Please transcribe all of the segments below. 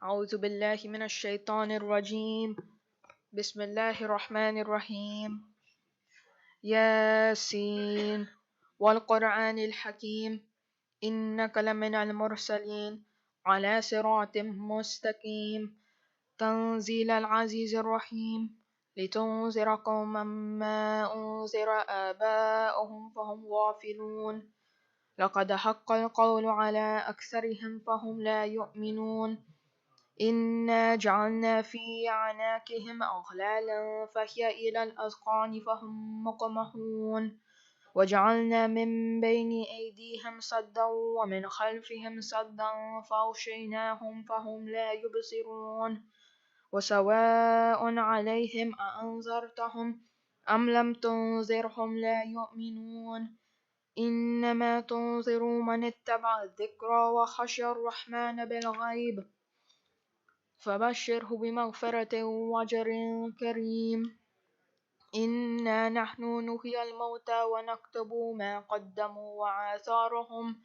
أعوذ بالله من الشيطان الرجيم. بسم الله الرحمن الرحيم. ياسين والقرآن الحكيم إنك لمن المرسلين على صراط مستقيم تنزيل العزيز الرحيم لتنذر قوما ما أنذر آباؤهم فهم غافلون لقد حق القول على أكثرهم فهم لا يؤمنون إنا جعلنا في أعناقهم أغلالا فهي إلى الأذقان فهم مقمحون وجعلنا من بين أيديهم سدا ومن خلفهم سدا فأغشيناهم فهم لا يبصرون وسواء عليهم أأنذرتهم أم لم تنذرهم لا يؤمنون إنما تنذر من اتبع الذكر وخشي الرحمن بالغيب فبشره بمغفرة وأجر كريم. إنا نحن نحيي الموتى ونكتب ما قدموا وآثارهم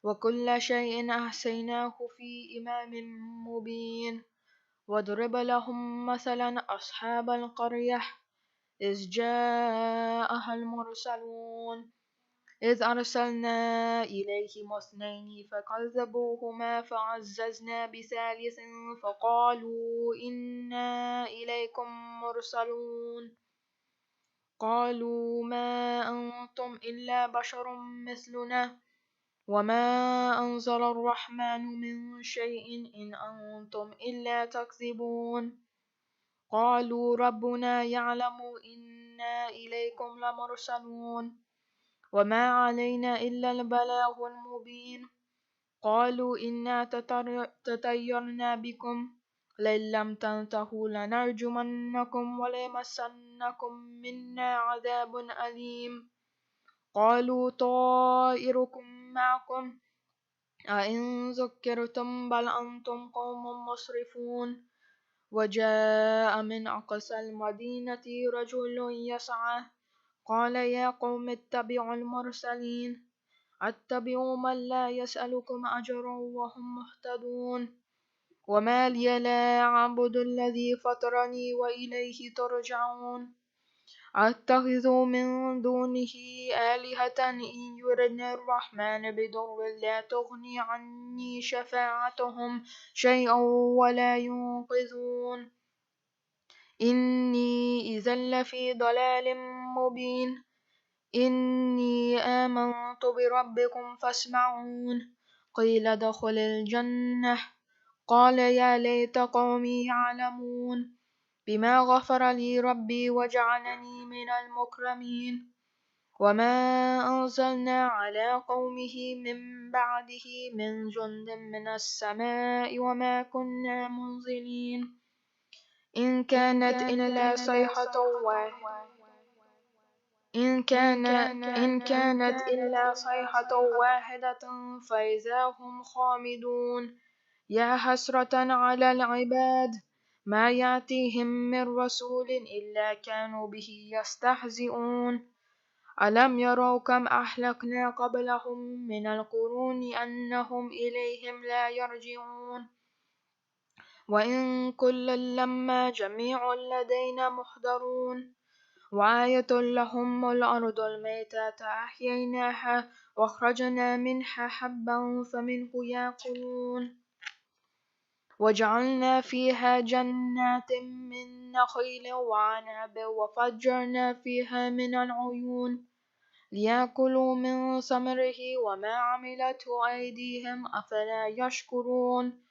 وكل شيء أحصيناه في إمام مبين. واضرب لهم مثلا أصحاب القرية إذ جاءها المرسلون إذ أرسلنا إليهم اثنين فكذبوهما فعززنا بثالث فقالوا إنا إليكم مرسلون قالوا ما أنتم إلا بشر مثلنا وما أنزل الرحمن من شيء إن أنتم إلا تكذبون قالوا ربنا يعلم إنا إليكم لمرسلون وما علينا إلا البلاغ المبين قالوا إنا تطيرنا بكم لئن لم تنتهوا لنرجمنكم وليمسنكم منا عذاب أليم قالوا طائركم معكم أئن ذكرتم بل أنتم قوم مسرفون وجاء من أقصى المدينة رجل يسعى قال يا قوم اتبعوا المرسلين اتبعوا من لا يسألكم أجرا وهم مهتدون وما لي لا أعبد الذي فطرني وإليه ترجعون أتخذ من دونه آلهة إن يردني الرحمن بضر لا تغني عني شفاعتهم شيئا ولا ينقذون إني إذا لفي ضلال مبين إني آمنت بربكم فاسمعون قيل ادخل الجنة قال يا ليت قومي يعلمون بما غفر لي ربي وجعلني من المكرمين وما أنزلنا على قومه من بعده من جند من السماء وما كنا منزلين إن كانت إلا صيحة واحدة فإذا هم خامدون يا حسرة على العباد ما يأتيهم من رسول إلا كانوا به يستهزئون ألم يروا كم أهلكنا قبلهم من القرون أنهم إليهم لا يرجعون وإن كلا لما جميع لدينا محضرون وآية لهم الأرض الميتة أحييناها وأخرجنا منها حبا فمنه يأكلون وجعلنا فيها جنات من نخيل وعنب وفجرنا فيها من العيون ليأكلوا من ثمره وما عملته أيديهم أفلا يشكرون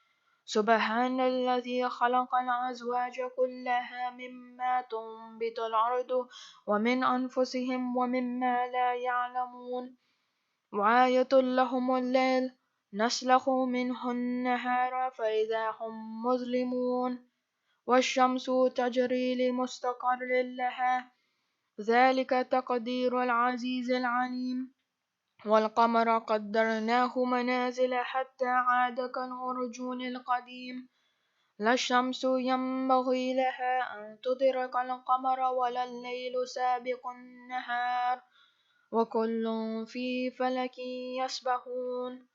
سبحان الذي خلق الأزواج كلها مما تنبت الأرض ومن أنفسهم ومما لا يعلمون وآية لهم الليل نسلخ منه النهار فإذا هم مظلمون والشمس تجري لمستقر لها ذلك تقدير العزيز العليم والقمر قدرناه منازل حتى عاد كالعرجون القديم لا الشمس ينبغي لها أن تدرك القمر ولا الليل سابق النهار وكل في فلك يسبحون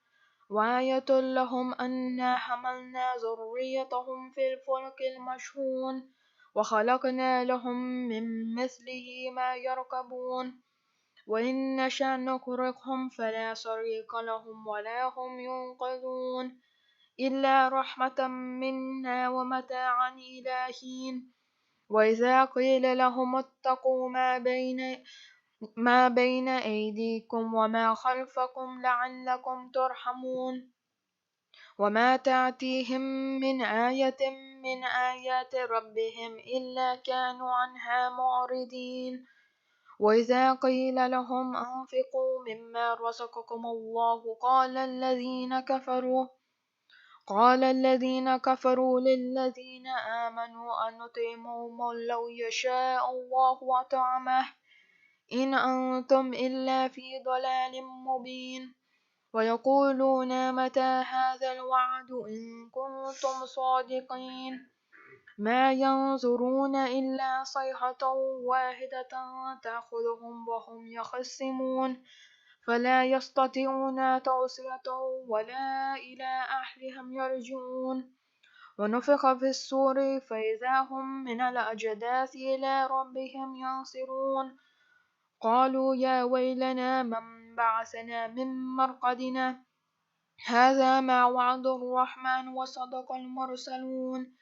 وآية لهم أنا حملنا ذريتهم في الفلك المشحون وخلقنا لهم من مثله ما يركبون وإن نشأ نغرقهم فلا صريخ لهم ولا هم ينقذون إلا رحمة منا ومتاعا إلى حين وإذا قيل لهم اتقوا ما بين أيديكم وما خلفكم لعلكم ترحمون وما تأتيهم من آية من آيات ربهم إلا كانوا عنها معرضين وإذا قيل لهم أنفقوا مما رزقكم الله قال الذين كفروا للذين آمنوا أنطعم من لو يشاء الله أطعمه إن أنتم إلا في ضلال مبين ويقولون متى هذا الوعد إن كنتم صادقين ما ينظرون إلا صيحة واحدة تأخذهم وهم يخصمون فلا يستطيعون توصية ولا إلى أهلهم يرجعون ونفخ في الصور فإذا هم من الأجداث إلى ربهم ينصرون قالوا يا ويلنا من بعثنا من مرقدنا هذا ما وعد الرحمن وصدق المرسلون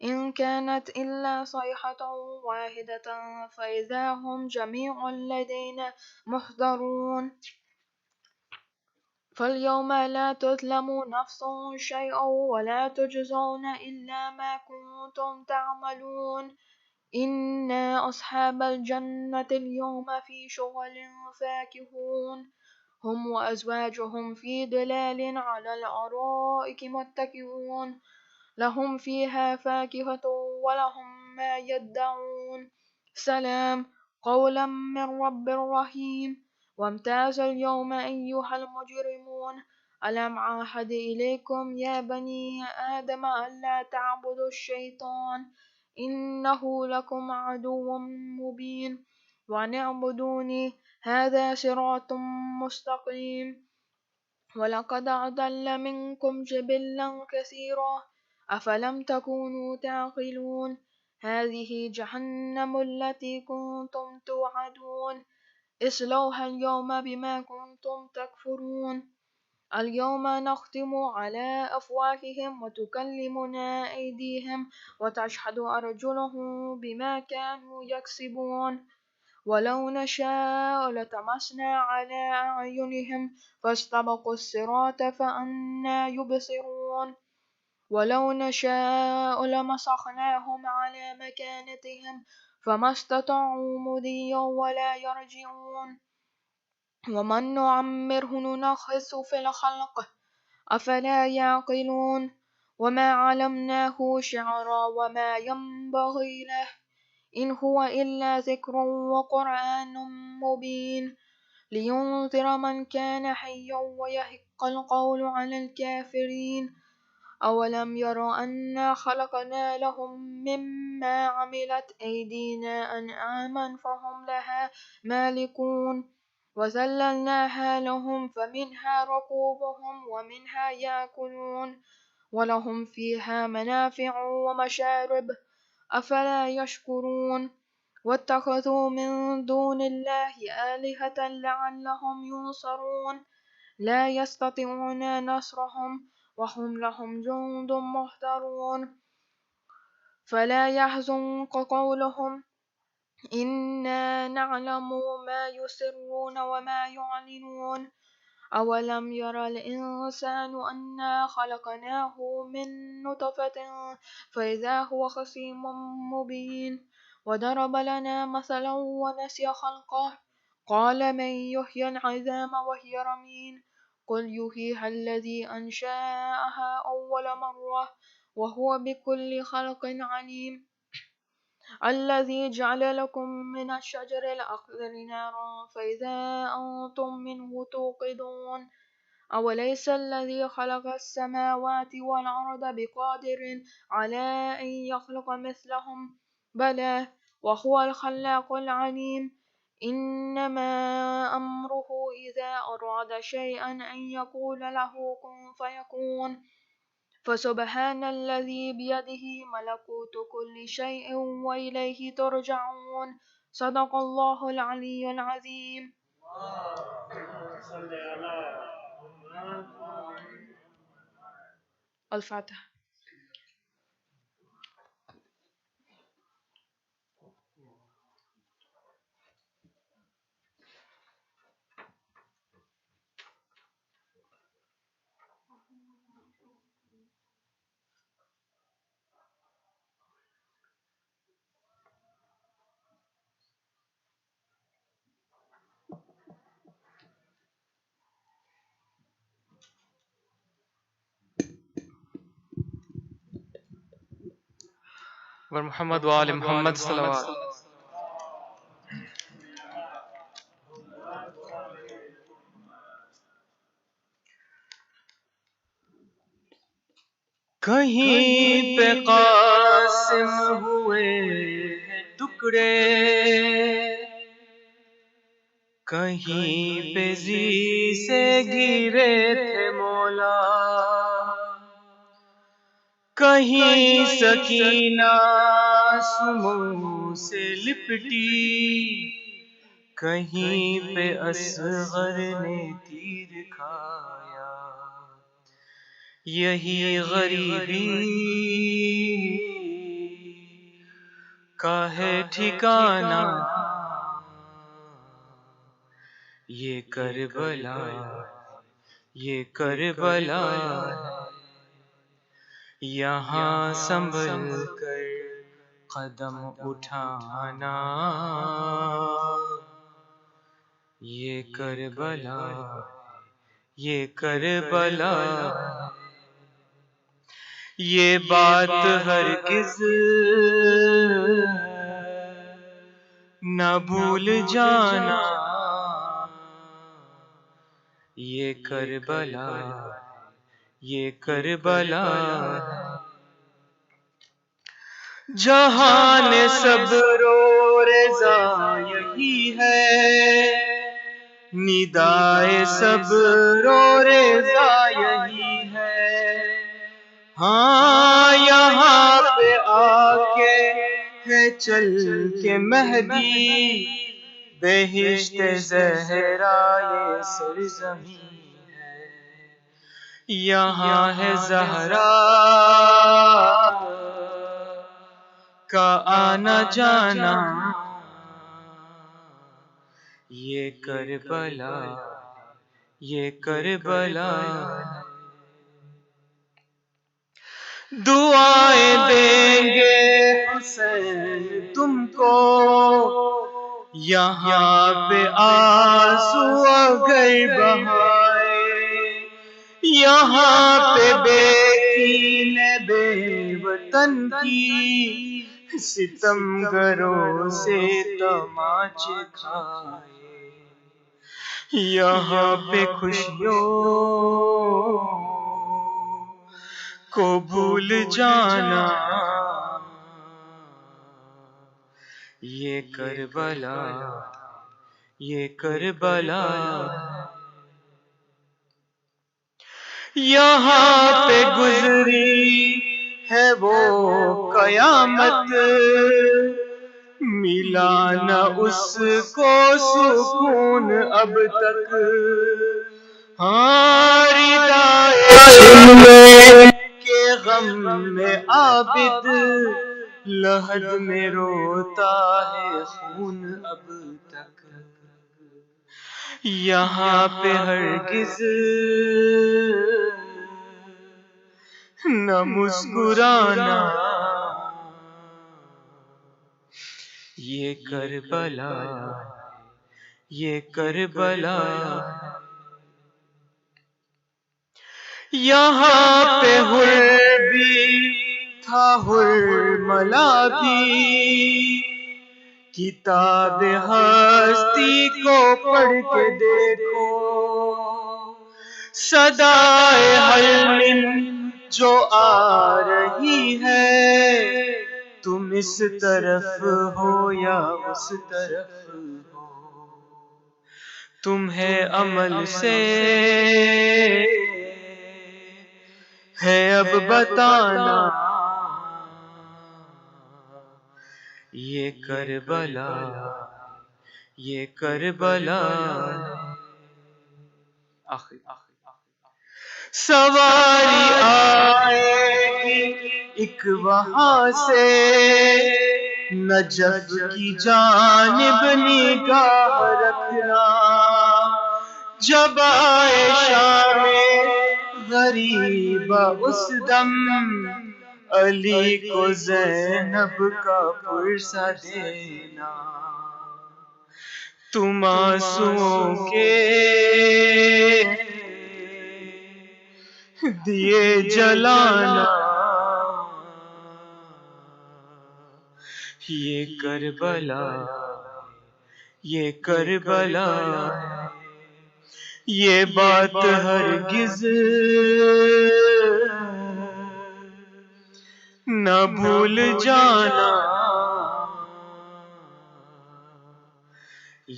إن كانت إلا صيحة واحدة فإذا هم جميع لدينا محضرون فاليوم لا تظلم نفس شيئا ولا تجزون إلا ما كنتم تعملون إنا أصحاب الجنة اليوم في شغل فاكهون هم وأزواجهم في ظلال على الأرائك متكئون لهم فيها فاكهة ولهم ما يدعون سلام قولا من رب رحيم وامتازوا اليوم أيها المجرمون ألم عاهد إليكم يا بني آدم ألا تعبدوا الشيطان إنه لكم عدو مبين وأن اعبدوني هذا صراط مستقيم ولقد أضل منكم جبلا كثيرا أفلم تكونوا تعقلون هذه جهنم التي كنتم توعدون اصلوها اليوم بما كنتم تكفرون اليوم نختم على أفواههم وتكلمنا أيديهم وتشهد أرجلهم بما كانوا يكسبون ولو نشاء لطمسنا على أعينهم فاستبقوا الصراط فأنى يبصرون ولو نشاء لمسخناهم على مكانتهم فما استطاعوا مضيا ولا يرجعون ومن نعمره ننغص في الخلق أفلا يعقلون وما علمناه شعرا وما ينبغي له إن هو إلا ذكر وقرآن مبين لينذر من كان حيا ويحق القول على الكافرين أولم يروا أنا خلقنا لهم مما عملت أيدينا أنعاما فهم لها مالكون وذللناها لهم فمنها ركوبهم ومنها يأكلون ولهم فيها منافع ومشارب أفلا يشكرون واتخذوا من دون الله آلهة لعلهم ينصرون لا يستطيعون نصرهم وهم لهم جند محضرون فلا يحزنك قولهم إنا نعلم ما يسرون وما يعلنون أولم ير الإنسان أنا خلقناه من نطفة فإذا هو خصيم مبين وضرب لنا مثلا ونسي خلقه قال من يحيي العظام وهي رميم قل يحييها الذي أنشأها أول مرة وهو بكل خلق عليم الذي جعل لكم من الشجر الأخضر نارا فإذا أنتم منه توقدون أوليس الذي خلق السماوات والأرض بقادر على أن يخلق مثلهم بلى وهو الخلاق العليم إنما أمره إذا أراد شيئا أن يقول له كن فيكون فسبحان الذي بيده ملكوت كل شيء وإليه ترجعون صدق الله العلي العظيم الفاتحة محمد وآل محمد صلوات. کہیں پہ قاسم ہوئے ہیں ٹکڑے، کہیں پہ زی سے گرے تھے مولا، کہیں سکینہ سمو سے لپٹی، کہیں پہ اصغر نے تیر کھایا. یہی غریبی کا ہے ٹھکانہ، یہ کربلا، یہ کربلا ہے. یہاں سنبھل کر قدم اٹھانا، یہ کربلا، یہ کربلا. یہ بات ہرگز نہ بھول جانا، یہ کربلا، یہ کربلا. جہان صبر و رضا یہی ہے، ندائے صبر و رضا یہی ہے. ہاں یہاں پہ آ کے ہے چل کے مہدی، بہشت زہرا یہ سرزمین ہے. یہاں ہے زہرا کا آنا جانا، یہ کربلا، یہ کربلا. دعائیں دیں گے حسین تم کو، یہاں پہ آنسو اگر بہائے، یہاں پہ بے کین بے وطن کی ستم گروں سے تماچے کھائے. یہاں پہ خوشیوں کو بھول جانا، یہ کربلا، یہ کربلا. یہاں پہ گزری ہے وہ قیامت، ملا نہ اس کو سکون اب تک. ہاں ردائے کے غم میں عابد لحد میں روتا ہے خون اب تک. یہاں پہ ہرگز نہ مسکرانا، یہ کربلا، یہ کربلا. یہاں پہ حر بھی تھا حرملا بھی، کتاب ہستی کو پڑھ کے دیکھو. صدائے حل من جو آ رہی ہے، تم اس طرف ہو یا اس طرف ہو، تمہیں عمل سے ہے اب بتانا. یہ کربلا، یہ کربلا. سواری آئے گی ایک وہاں سے، نجف کی جانب نگاہ رکھنا. جب آئے شام غریب اس دم، علی کو زینب کا پرسہ دینا. تم آنسوؤں کے دیے جلانا. یہ کربلا، یہ کربلا. یہ بات ہرگز نہ بھول جانا.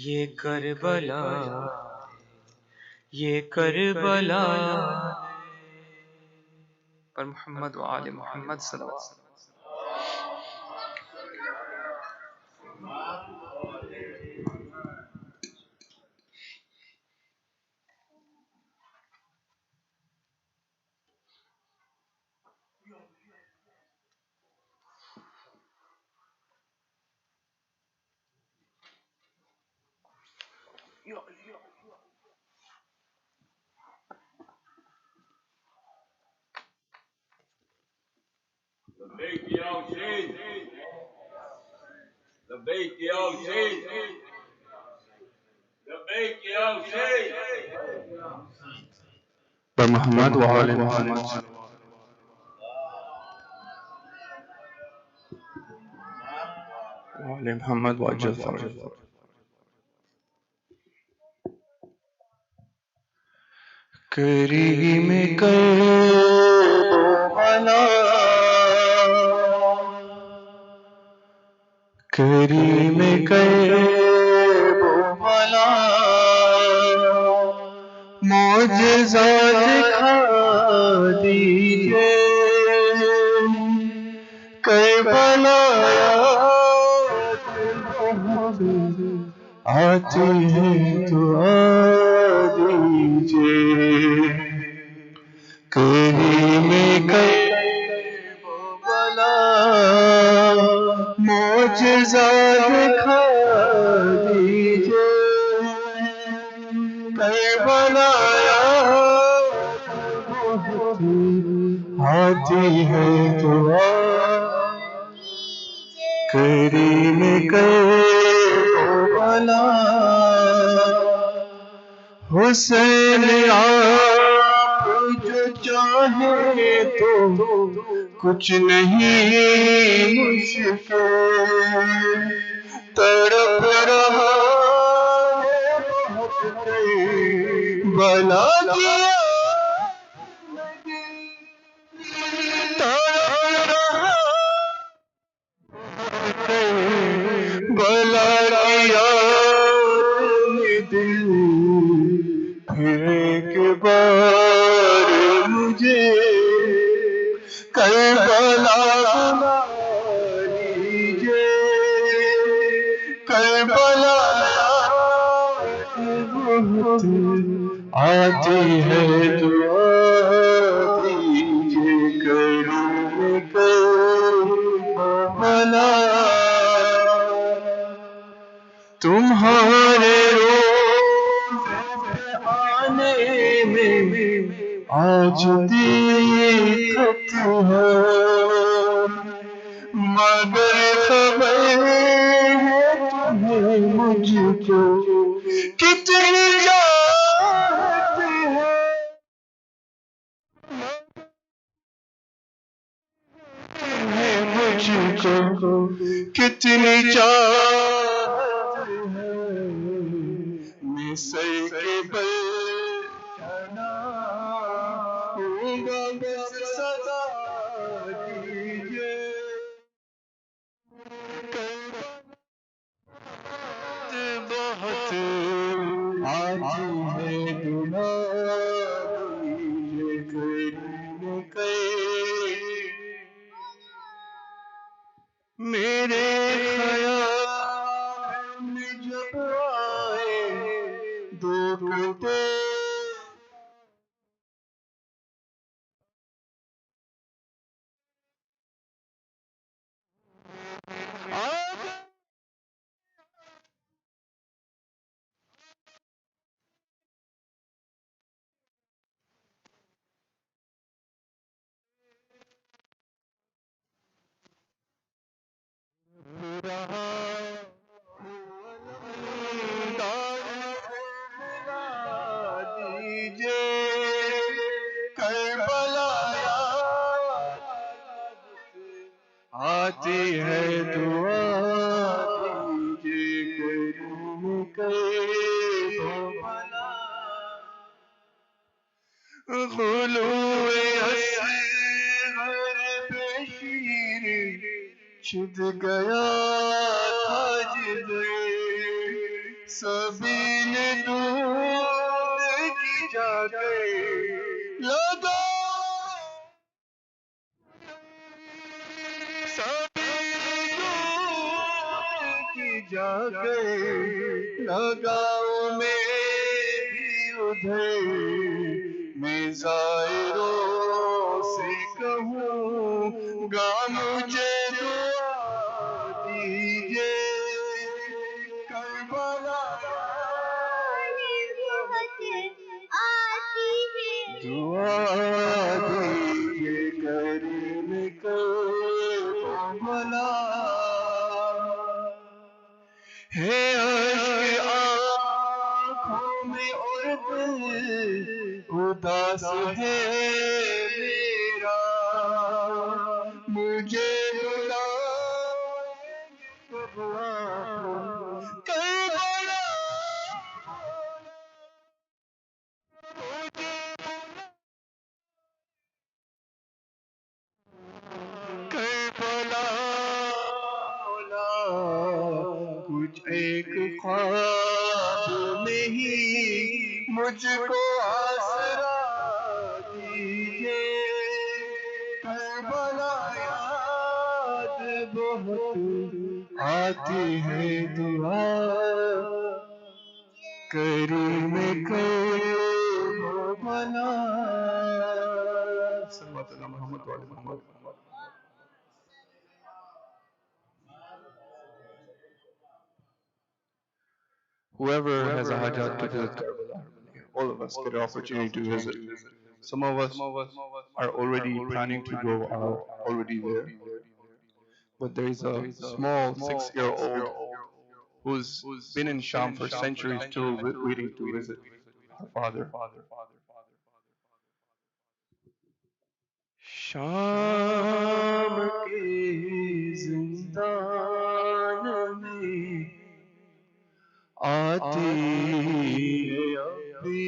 یہ کربلا، یہ کربلا. پر محمد و آل محمد صلوات. لبيك يا حسين، لبيك يا حسين، لبيك يا حسين. محمد وآل محمد. وآل محمد وعجل فرجه. کریم کربلا، کریم کربلا، معجزہ دکھا دیجئے. کربلا آتی ہے تو آ دیجئے. کریم کربلا، معجزہ دکھا دیجئے. کربلا آتی ہے تو آ. کریم کربلا، حسین آپ جو چاہے تو کچھ نہیں مشکل. تڑپ رہا بلا کیا، بلا کیا دل پھر ایک بار کربلا بہت آتی ہے دعا دیجیے کریم کربلا تمہارے روز آنے میں آج دقت ہے مگر خبر ہے تمہیں مجھ کو کتنی چاہت ہے مجھ کو کتنی چاہت ہے میں سر کے بل چڑھا ہوں گا بس صدا دیجیے بہت آتی ہے دعا دیجیے کریم میرے خیال میں جب آئے دو گھنٹے آتی ہے دعا دیجیے کریم کربلا غلوئے اصغر پہ شیر چھد گیا تھا جدھر سبیل دودھ کی جا گئے لگا جا گئے لگاؤ میں بھی ادھر میں زائروں سے کہوں گا مجھے دعا دیجیے کربلا دعا دیجیے کریم کربلا ہے اشک آنکھوں میں اور دل اداس ہے میرا مجھے کچھ ایک خواب میں ہی مجھ کو آسرا دیجیے کربلا یاد بہت آتی ہے دعا کریم کربلا صلی اللہ علیہ محمد و علی محمد Whoever has a hajat to visit Karbala, all of us get an opportunity to visit. Some of us are already planning to go, are already there. But there is a small 6-year-old who's been in Sham for centuries still waiting to visit her father. شام کے زندان میں آتی ہے اب بھی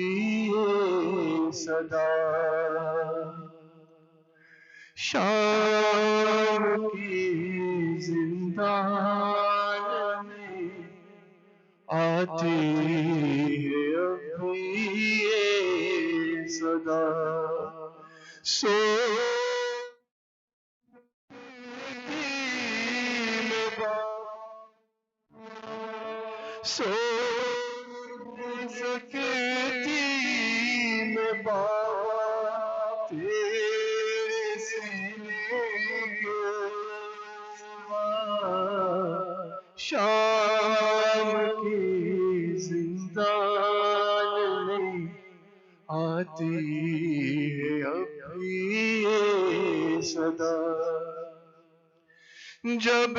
یہ صدا شام کی زندان میں آتی ہے اب بھی یہ صدا سو سو سکتی میں بات تیرے سینے کے سوا شام کی زندان میں آتی ہے اب بھی یہ صدا جب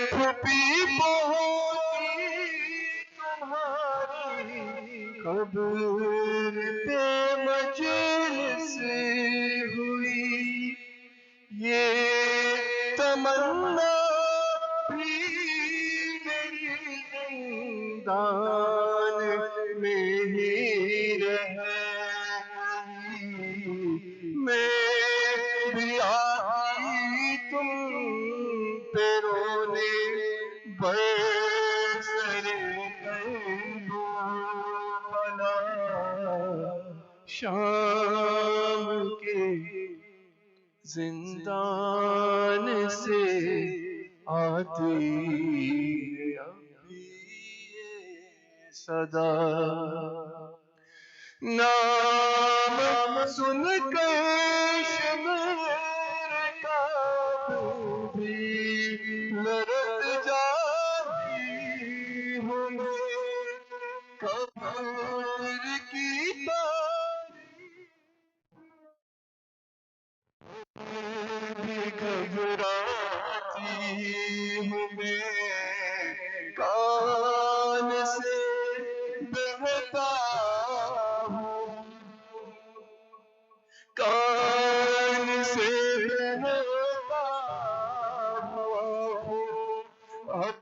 پھوپھی پہنچی تمہاری قبر پہ مجلس ہوئی یہ تمنا بھی میری زندان میں ہی رہ گئی میں بھی آئی تم پہ رونے برسرے بلا شام کے زندان سے آتی ہے ابھی یہ صدا نام سن کر شمر کا بھی لرز جاتی ہوں میں قبر کی گھبراتی ہوں میں کان سے بہتا ہوں کان سے بہتا ہوں اب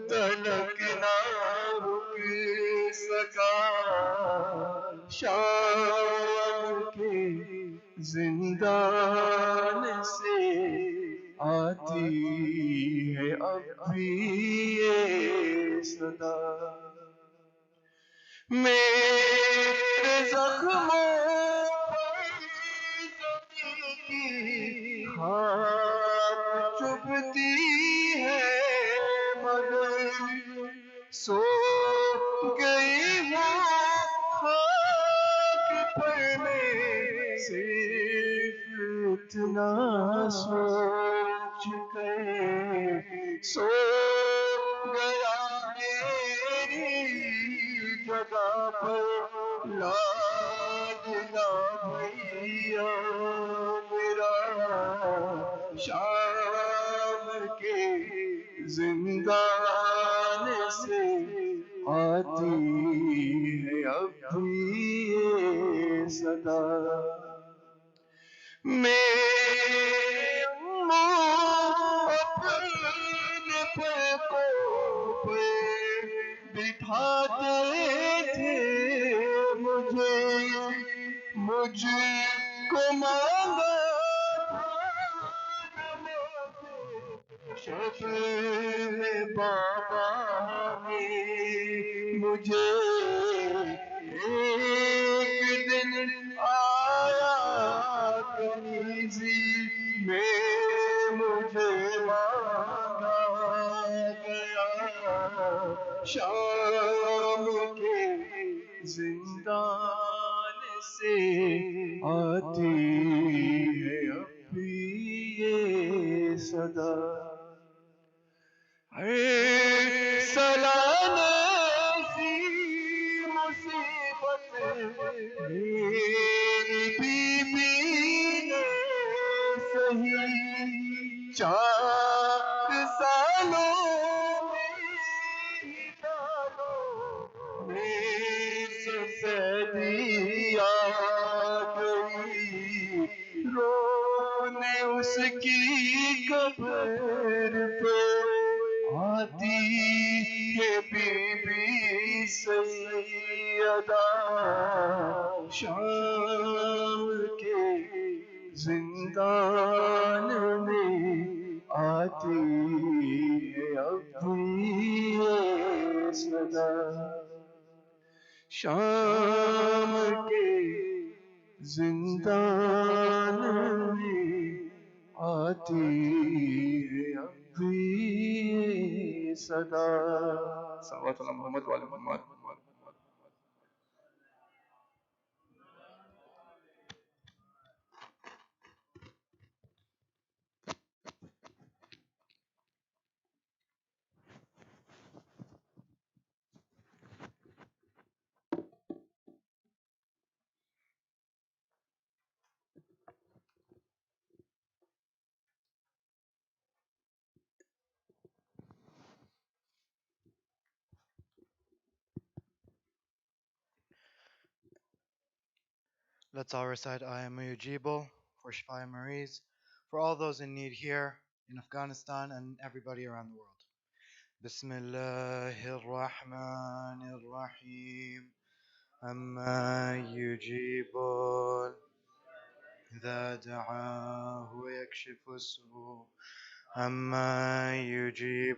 تلک نہ رک سکا شام کے زندان سے آتی ہے اب بھی یہ صدا میرے زخموں پر زمین کی خاک چبھتی ہے مگر سو گئی ہوں خاک پر میں صرف اتنا سوچ کر سو گیا میری جگہ پر لاڈلا بھیا میرا شام کے زندان سے آتی ہے اب بھی یہ صدا میرے اپنے پلکوں پہ بٹھاتے تھے مجھ کو مانگا شکل بابا نے مجھے ایک دن آیا کنیزی میں مجھے مانگا گیا شام کے زندان سے آتی ہے اب بھی یہ صدا سلانے سی مصیبت میری بی بی نے سہی 4 سالوں میں سفیدی آ گئی رونے اس کی قبر پہ آتی ہے بی بی سیدہ شام کے زندان میں آتی ہے اب بھی یہ صدا شام کے زندان میں آتی ہے اب بھی یہ صدا صلوات على محمد وعلى محمد. Let's all recite I am Mujibo for Shafai Maries, for all those in need here in Afghanistan and everybody around the world. Bismillahir Rahmanir Rahim. Amma yujibul إذا دعاه ويكشف السوء أما يجيب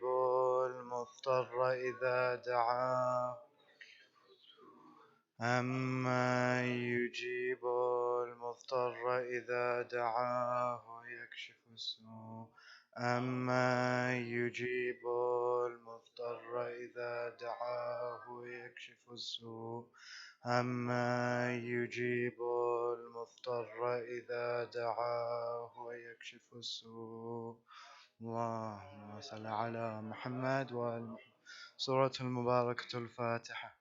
المضطر إذا دعاه أما يجيب المضطر إذا دعاه ويكشف السوء أما يجيب المضطر إذا دعاه ويكشف السوء أما يجيب المضطر إذا دعاه ويكشف السوء. اللهم صل على محمد وآل محمد. سورة المباركة الفاتحة.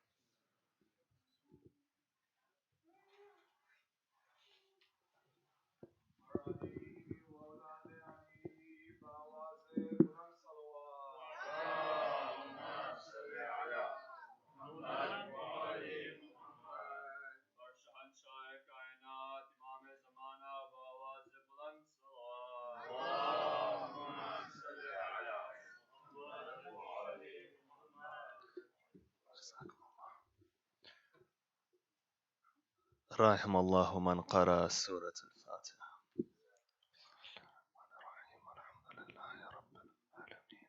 رحم الله من قرأ سورة الفاتحة. الحمد لله رب العالمين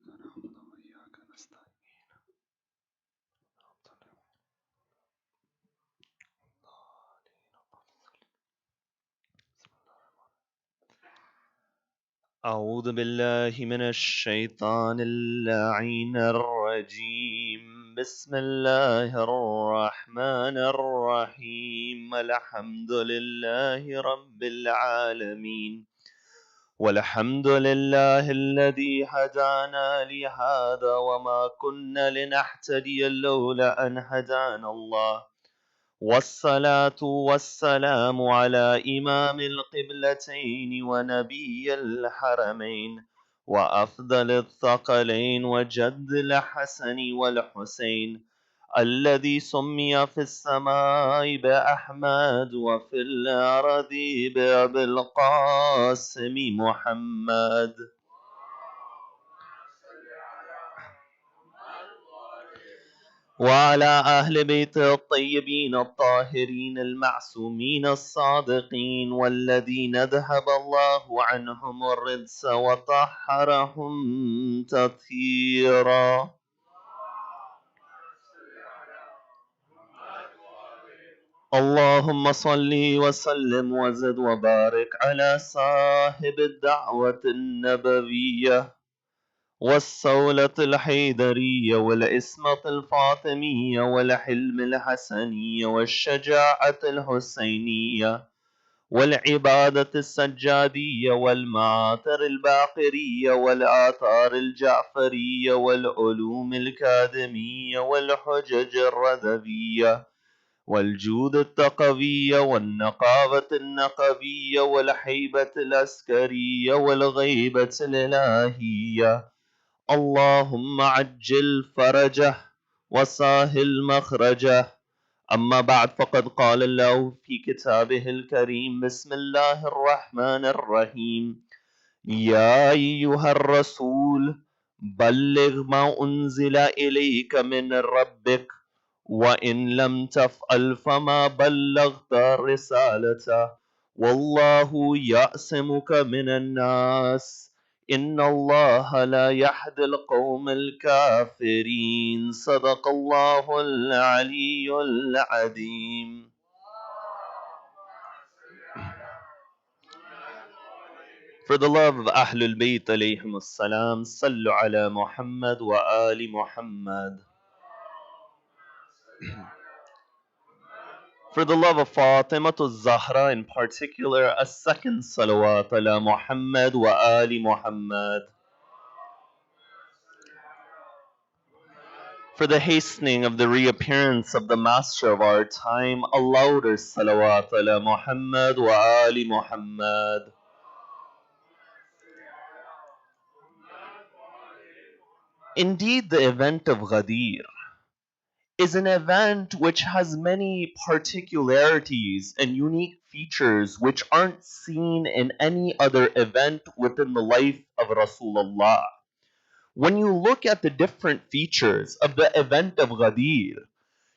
نعبد وإياك نستعين. أعوذ بالله من الشيطان اللعين الرجيم. بسم الله الرحمن الرحيم. الحمد لله رب العالمين، والحمد لله الذي هدانا لهذا وما كنا لنهتدي لولا أن هدانا الله، والصلاة والسلام على إمام القبلتين ونبي الحرمين وأفضل الثقلين وجد الحسن والحسين، الذي سمي في السماء بأحمد وفي الأرض بأبي القاسم محمد، وعلى أهل بيته الطيبين الطاهرين المعصومين الصادقين، والذين ذهب الله عنهم الرجس وطهرهم تطهيرا. اللهم صل وسلم وزد وبارك على صاحب الدعوة النبوية والصولة الحيدرية والإسمة الفاطمية والحلم الحسنية والشجاعة الحسينية والعبادة السجادية والمعاطر الباقرية والآثار الجعفرية والعلوم الكاذمية والحجج الرذبية والجود التقوية والنقابة النقبية والحيبة العسكرية والغيبة الإلهية. اللهم عجل فرجه وسهل مخرجه. أما بعد، فقد قال الله في كتابه الكريم: بسم الله الرحمن الرحيم. يا أيها الرسول بلغ ما أنزل إليك من ربك، وإن لم تفعل فما بلغت رسالته، والله يعصمك من الناس، إن الله لا يهدي القوم الكافرين. صدق الله العلي العظيم. For the love of Ahlul Bayt alayhim salam, Sallu ala Muhammad wa ali Muhammad. For the love of Fatimatu Zahra in particular, a second salawat ala Muhammad wa ali Muhammad. For the hastening of the reappearance of the master of our time, a louder salawat ala Muhammad wa ali Muhammad. Indeed, the event of Ghadir is an event which has many particularities and unique features which aren't seen in any other event within the life of Rasulullah. When you look at the different features of the event of Ghadir,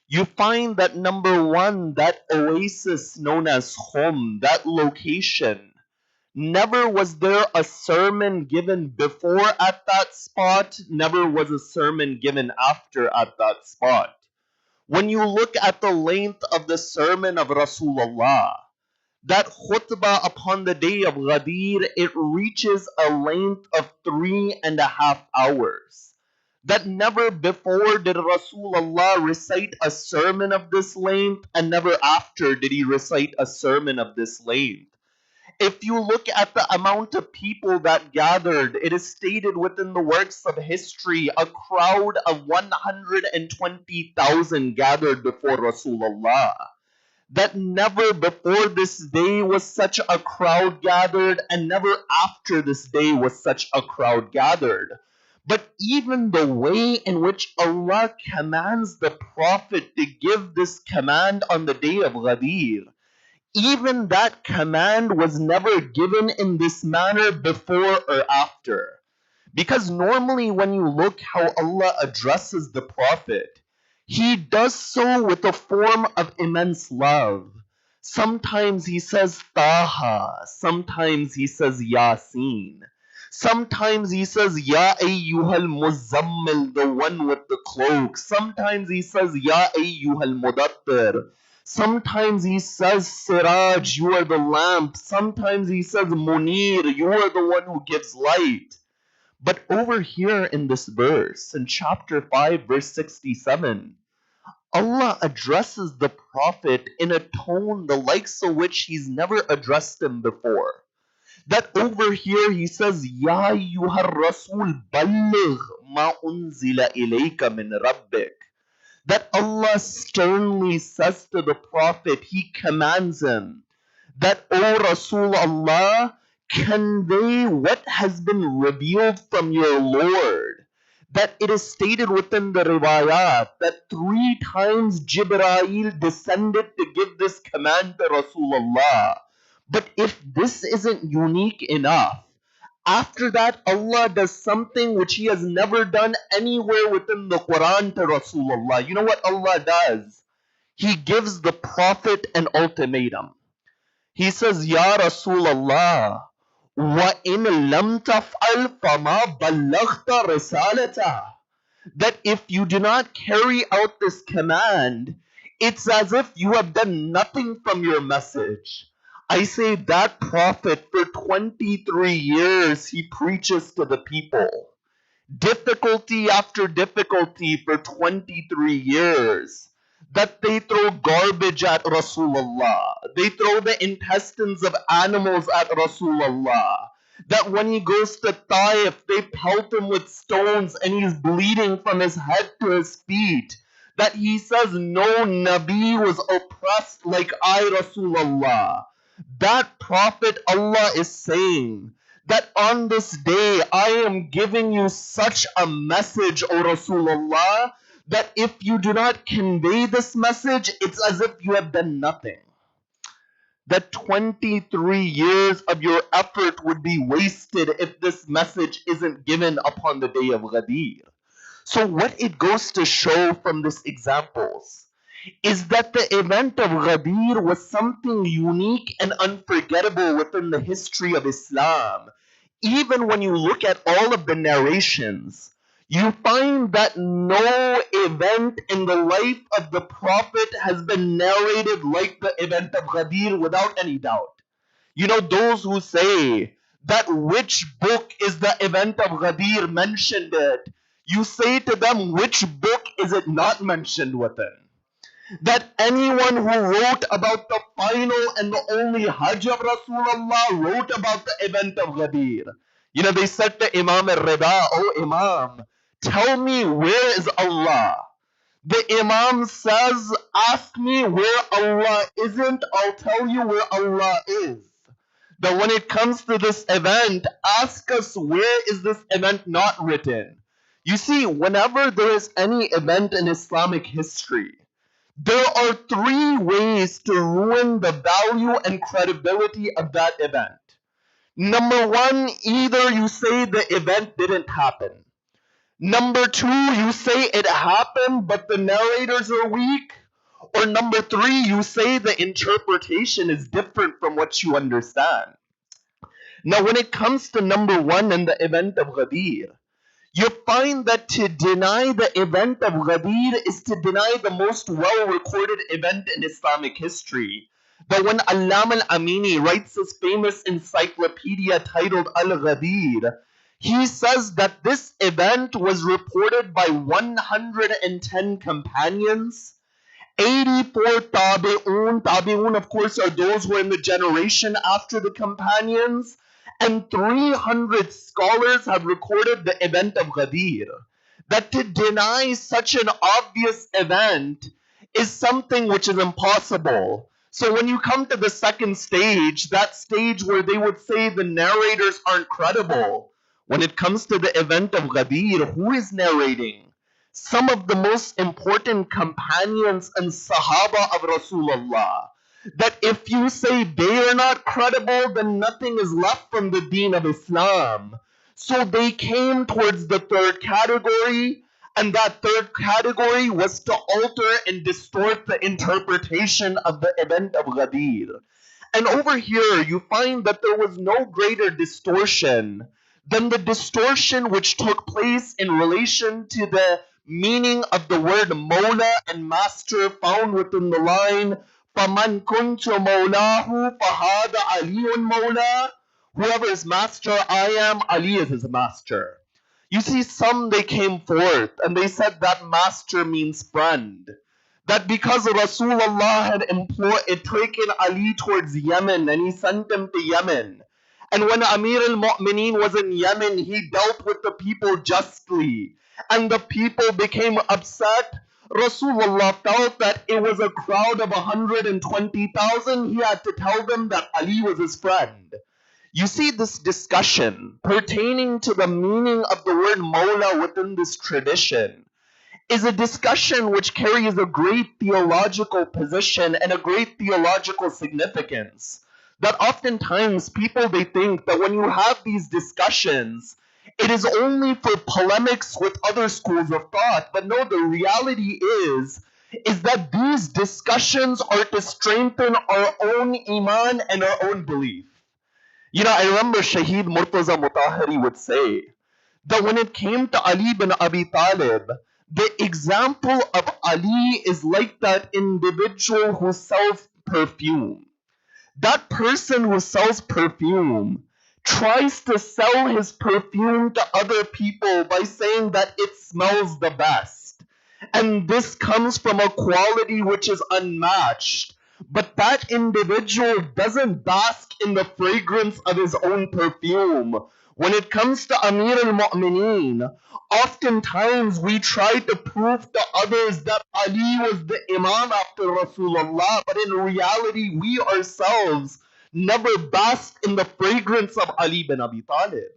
you find that number one, that oasis known as Khum, that location, never was there a sermon given before at that spot, never was a sermon given after at that spot. When you look at the length of the sermon of Rasulullah, that khutbah upon the day of Ghadir, it reaches a length of 3.5 hours. That never before did Rasulullah recite a sermon of this length, and never after did he recite a sermon of this length. If you look at the amount of people that gathered, it is stated within the works of history, a crowd of 120,000 gathered before Rasulullah. That never before this day was such a crowd gathered, and never after this day was such a crowd gathered. But even the way in which Allah commands the Prophet to give this command on the day of Ghadir, even that command was never given in this manner before or after. Because normally when you look how Allah addresses the Prophet, He does so with a form of immense love. Sometimes He says Taha, sometimes He says Yasin, sometimes He says Ya ayyuhal muzammil, the one with the cloak, sometimes He says Ya ayyuhal mudattir, sometimes He says Siraj, you are the lamp, sometimes He says Munir, you are the one who gives light. But over here in this verse, in chapter 5, verse 67, Allah addresses the Prophet in a tone the likes of which He's never addressed him before. That over here He says, Ya ayyuhar rasul balligh ma unzila ilayka min rabbik. That Allah sternly says to the Prophet, He commands him, that, O Rasul Allah, convey what has been revealed from your Lord. That it is stated within the riwayat that 3 times Jibreel descended to give this command to Rasulullah. But if this isn't unique enough, after that Allah does something which He has never done anywhere within the Quran to Rasulullah. You know what Allah does? He gives the Prophet an ultimatum. He says, Ya Rasulullah, wa in lam taf'al fama ballaghta risalata. That if you do not carry out this command, it's as if you have done nothing from your message. I say that Prophet for 23 years he preaches to the people. Difficulty after difficulty for 23 years. That they throw garbage at Rasulullah. They throw the intestines of animals at Rasulullah. That when he goes to Taif, they pelt him with stones and he's bleeding from his head to his feet. That he says, no Nabi was oppressed like I, Rasulullah. That Prophet, Allah is saying that on this day I am giving you such a message, O Rasulullah, that if you do not convey this message, it's as if you have done nothing. That 23 years of your effort would be wasted if this message isn't given upon the day of Ghadir. So what it goes to show from these examples is that the event of Ghadir was something unique and unforgettable within the history of Islam. Even when you look at all of the narrations, you find that no event in the life of the Prophet has been narrated like the event of Ghadir without any doubt. You know, those who say that which book is the event of Ghadir mentioned it, you say to them, which book is it not mentioned within? That anyone who wrote about the final and the only Hajj of Rasulullah wrote about the event of Ghadir. You know, they said to Imam al-Rida, oh Imam, tell me where is Allah? The Imam says, ask me where Allah isn't, I'll tell you where Allah is. That when it comes to this event, ask us where is this event not written? You see, whenever there is any event in Islamic history, there are three ways to ruin the value and credibility of that event. Number one, either you say the event didn't happen. Number two, you say it happened, but the narrators are weak. Or number three, you say the interpretation is different from what you understand. Now, when it comes to number one and the event of Ghadir, you find that to deny the event of Ghadir is to deny the most well-recorded event in Islamic history. That when Allam al-Amini writes his famous encyclopedia titled Al-Ghadir, he says that this event was reported by 110 companions, 84 tabi'un. Tabi'un, of course, are those who are in the generation after the companions. And 300 scholars have recorded the event of Ghadir. That to deny such an obvious event is something which is impossible. So when you come to the second stage, that stage where they would say the narrators aren't credible, when it comes to the event of Ghadir, who is narrating? Some of the most important companions and Sahaba of Rasulullah. That if you say they are not credible, then nothing is left from the deen of Islam. So they came towards the third category, and that third category was to alter and distort the interpretation of the event of Ghadir. And over here, you find that there was no greater distortion than the distortion which took place in relation to the meaning of the word Mawla and master found within the line فَمَنْ كُنْتُ مَوْلَاهُ فَهَذَا عَلِيٌّ مَوْلَاهُ. Whoever is master I am, Ali is his master. You see, some they came forth and they said that master means friend. That because Rasulullah had taken Ali towards Yemen and he sent him to Yemen. And when Amir al-Mu'mineen was in Yemen, he dealt with the people justly. And the people became upset. Rasulullah felt that it was a crowd of 120,000. He had to tell them that Ali was his friend. You see, this discussion pertaining to the meaning of the word Mawla within this tradition is a discussion which carries a great theological position and a great theological significance. That oftentimes people, they think that when you have these discussions, it is only for polemics with other schools of thought. But no, the reality is that these discussions are to strengthen our own iman and our own belief. You know, I remember Shaheed Murtaza Mutahari would say that when it came to Ali bin Abi Talib, the example of Ali is like that individual who sells perfume. That person who sells perfume tries to sell his perfume to other people by saying that it smells the best. And this comes from a quality which is unmatched. But that individual doesn't bask in the fragrance of his own perfume. When it comes to Amir al-Mu'mineen, oftentimes we try to prove to others that Ali was the Imam after Rasulullah, but in reality we ourselves never bask in the fragrance of Ali bin Abi Talib.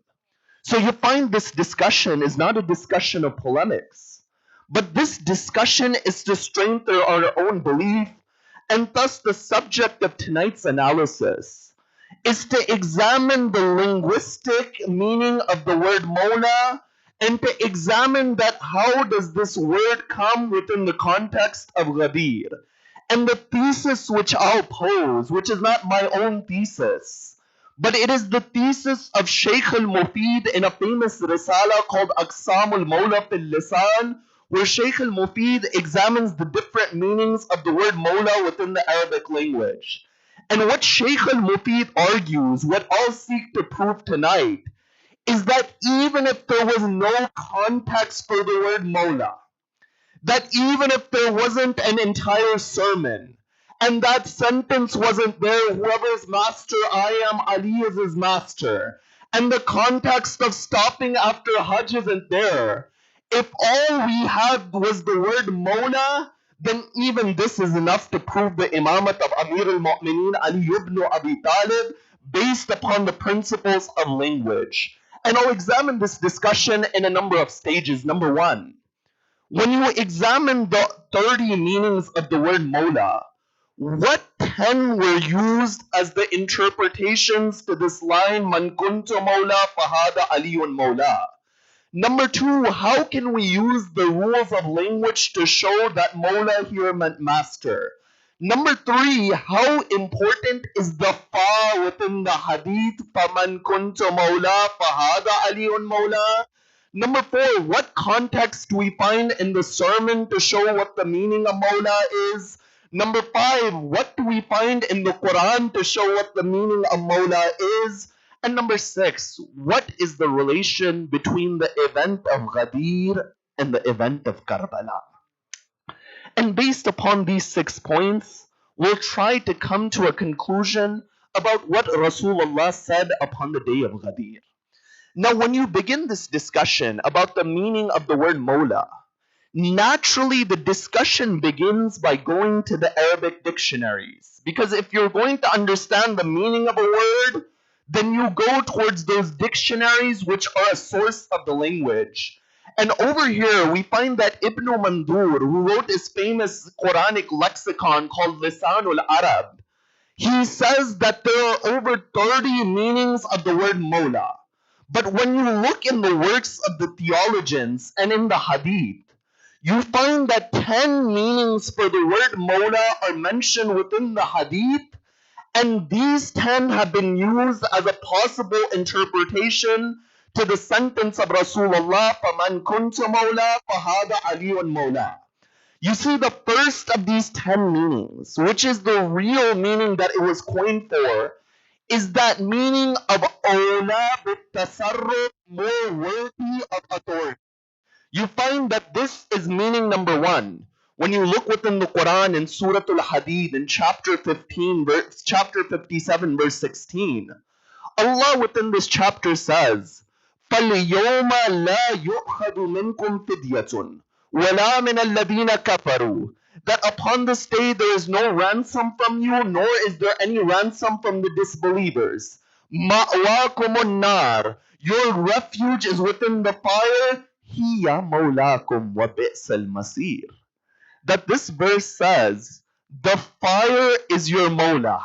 So you find this discussion is not a discussion of polemics, but this discussion is to strengthen our own belief, and thus the subject of tonight's analysis is to examine the linguistic meaning of the word Mawla and to examine that how does this word come within the context of Ghadir. And the thesis which I'll pose, which is not my own thesis, but it is the thesis of Shaykh al-Mufid in a famous risala called Aqsam al-Mawla fil Lisan, where Shaykh al-Mufid examines the different meanings of the word Mawla within the Arabic language. And what Shaykh al-Mufid argues, what I'll seek to prove tonight, is that even if there was no context for the word Mawla, that even if there wasn't an entire sermon, and that sentence wasn't there, whoever's master I am, Ali is his master, and the context of stopping after Hajj isn't there, if all we had was the word Mawla, then even this is enough to prove the imamat of Amir al-Mu'mineen Ali ibn Abi Talib based upon the principles of language. And I'll examine this discussion in a number of stages. Number one, when you examine the 30 meanings of the word Mawla, what 10 were used as the interpretations to this line, Man kuntu Mawla fahada aliyun Mawla? Number two, how can we use the rules of language to show that Mawla here meant master? Number three, how important is the fa within the hadith, Faman kuntu Mawla fahada aliyun Mawla? Number four, what context do we find in the sermon to show what the meaning of Mawla is? Number five, what do we find in the Quran to show what the meaning of Mawla is? And number six, what is the relation between the event of Ghadir and the event of Karbala? And based upon these 6 points, we'll try to come to a conclusion about what Rasulullah said upon the day of Ghadir. Now, when you begin this discussion about the meaning of the word Mawla, naturally the discussion begins by going to the Arabic dictionaries. Because if you're going to understand the meaning of a word, then you go towards those dictionaries which are a source of the language. And over here, we find that Ibn Mandur, who wrote his famous Quranic lexicon called Lisanul Arab, he says that there are over 30 meanings of the word Mawla. But when you look in the works of the theologians and in the hadith, you find that 10 meanings for the word Mawla are mentioned within the hadith, and these 10 have been used as a possible interpretation to the sentence of Rasulullah, فَمَنْ كُنْتُ مَوْلَى فَهَذَا عَلِيٌّ مَوْلَى. You see, the first of these 10 meanings, which is the real meaning that it was coined for, is that meaning of awla bit-tasarruf, more worthy of authority. You find that this is meaning number one. When you look within the Quran in Surah Al-Hadid in chapter 57, verse 16, Allah within this chapter says, فَالْيَوْمَ لَا يُؤْخَذُ مِنْكُمْ فِدْيَةٌ وَلَا مِنَ الَّذِينَ كَفَرُوا. That upon this day there is no ransom from you, nor is there any ransom from the disbelievers. مَأْوَاكُمُ النَّارِ. Your refuge is within the fire. هِيَ مَوْلَاكُمْ وَبِئْسَ الْمَصِيرُ. That this verse says, the fire is your Mawla.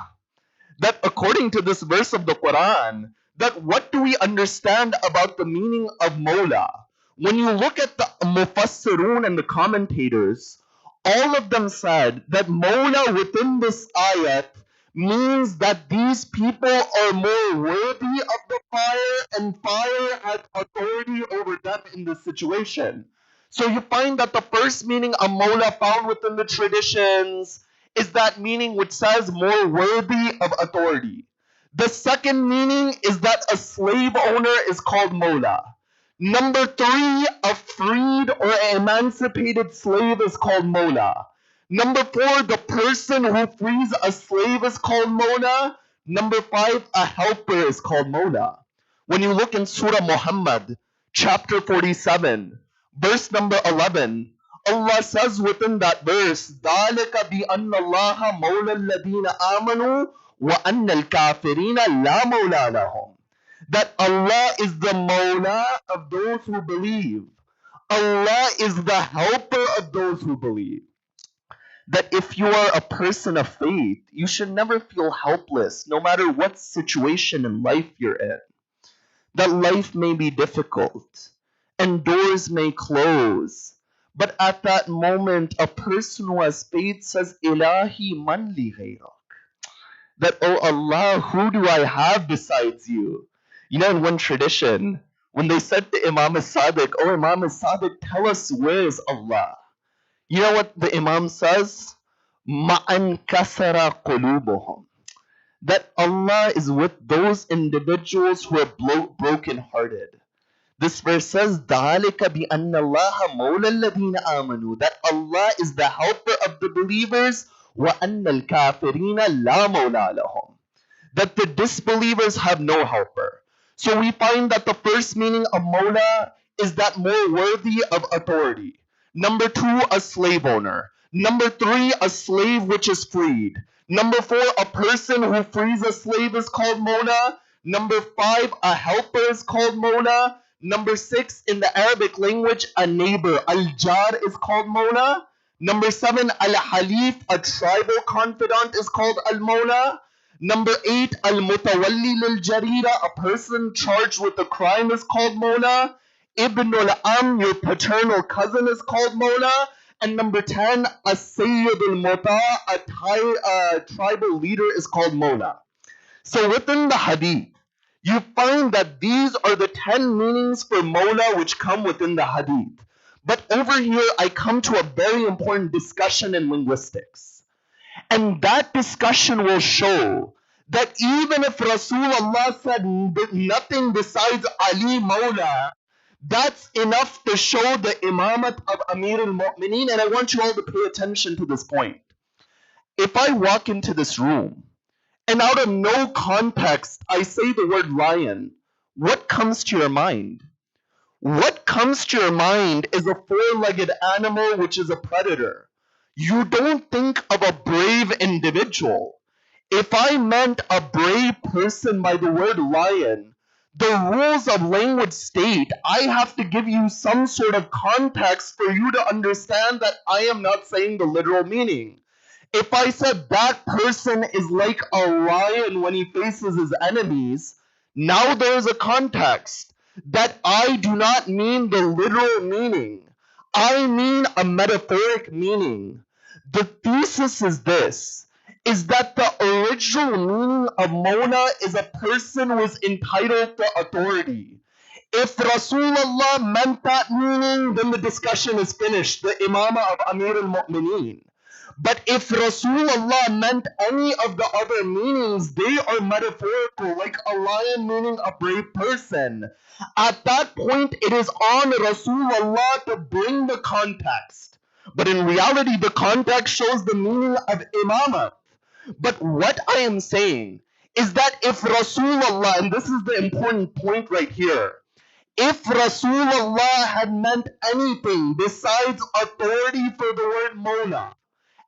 That according to this verse of the Quran, that what do we understand about the meaning of Mawla? When you look at the Mufassirun and the commentators, all of them said that Mawla within this ayat means that these people are more worthy of the fire, and fire has authority over them in this situation. So you find that the first meaning of Mawla found within the traditions is that meaning which says more worthy of authority. The second meaning is that a slave owner is called Mawla. Number three, a freed or emancipated slave is called Mawla. Number four, the person who frees a slave is called Mawla. Number five, a helper is called Mawla. When you look in Surah Muhammad, chapter 47, verse number 11, Allah says within that verse, ذَلِكَ بِأَنَّ اللَّهَ مَوْلَى الَّذِينَ آمَنُوا وَأَنَّ الْكَافِرِينَ لَا مَوْلَى لَهُمْ. That Allah is the Mawla of those who believe. Allah is the helper of those who believe. That if you are a person of faith, you should never feel helpless, no matter what situation in life you're in. That life may be difficult, and doors may close, but at that moment, a person who has faith says, Ilahi man li ghayrak. That, oh Allah, who do I have besides you? You know, in one tradition, when they said to Imam as-Sadiq, oh Imam as-Sadiq, tell us where is Allah? You know what the Imam says? Ma'an kasara qulubuhum. that Allah is with those individuals who are broken-hearted. This verse says, ذَلِكَ بِأَنَّ اللَّهَ مَوْلَى الَّذِينَ آمَنُوا, that Allah is the helper of the believers, وَأَنَّ الْكَافِرِينَ لَا مَوْلَى لَهُمْ, that the disbelievers have no helper. So we find that the first meaning of Mawla is that more worthy of authority. Number two, a slave owner. Number three, a slave which is freed. Number four, a person who frees a slave is called Mawla. Number five, a helper is called Mawla. Number six, in the Arabic language, a neighbor, al-jar, is called Mawla. Number seven, al-halif, a tribal confidant, is called al-Mawla. Number eight, al-mutawalli lil-jarira, a person charged with a crime, is called Mawla. Ibn al-am, your paternal cousin, is called Mawla. And number 10, as-sayyid al-muta, a tribal leader, is called Mawla. So within the hadith, you find that these are the 10 meanings for Mawla which come within the hadith. But over here, I come to a very important discussion in linguistics. And that discussion will show that even if Rasulullah said nothing besides Ali Mawla, that's enough to show the imamat of Amir al-Mu'mineen. And I want you all to pay attention to this point. If I walk into this room, and out of no context, I say the word lion, what comes to your mind? What comes to your mind is a four-legged animal which is a predator. You don't think of a brave individual. If I meant a brave person by the word lion, the rules of language state I have to give you some sort of context for you to understand that I am not saying the literal meaning. If I said that person is like a lion when he faces his enemies, now there's a context that I do not mean the literal meaning. I mean a metaphoric meaning. The thesis is this, is that the original meaning of Mawla is a person who is entitled to authority. If Rasulullah meant that meaning, then the discussion is finished, the imama of Amir al-Mu'mineen. But if Rasulullah meant any of the other meanings, they are metaphorical, like a lion meaning a brave person. At that point, it is on Rasulullah to bring the context. But in reality, the context shows the meaning of imamat. But what I am saying is that if Rasulullah, and this is the important point right here, if Rasulullah had meant anything besides authority for the word Mawla,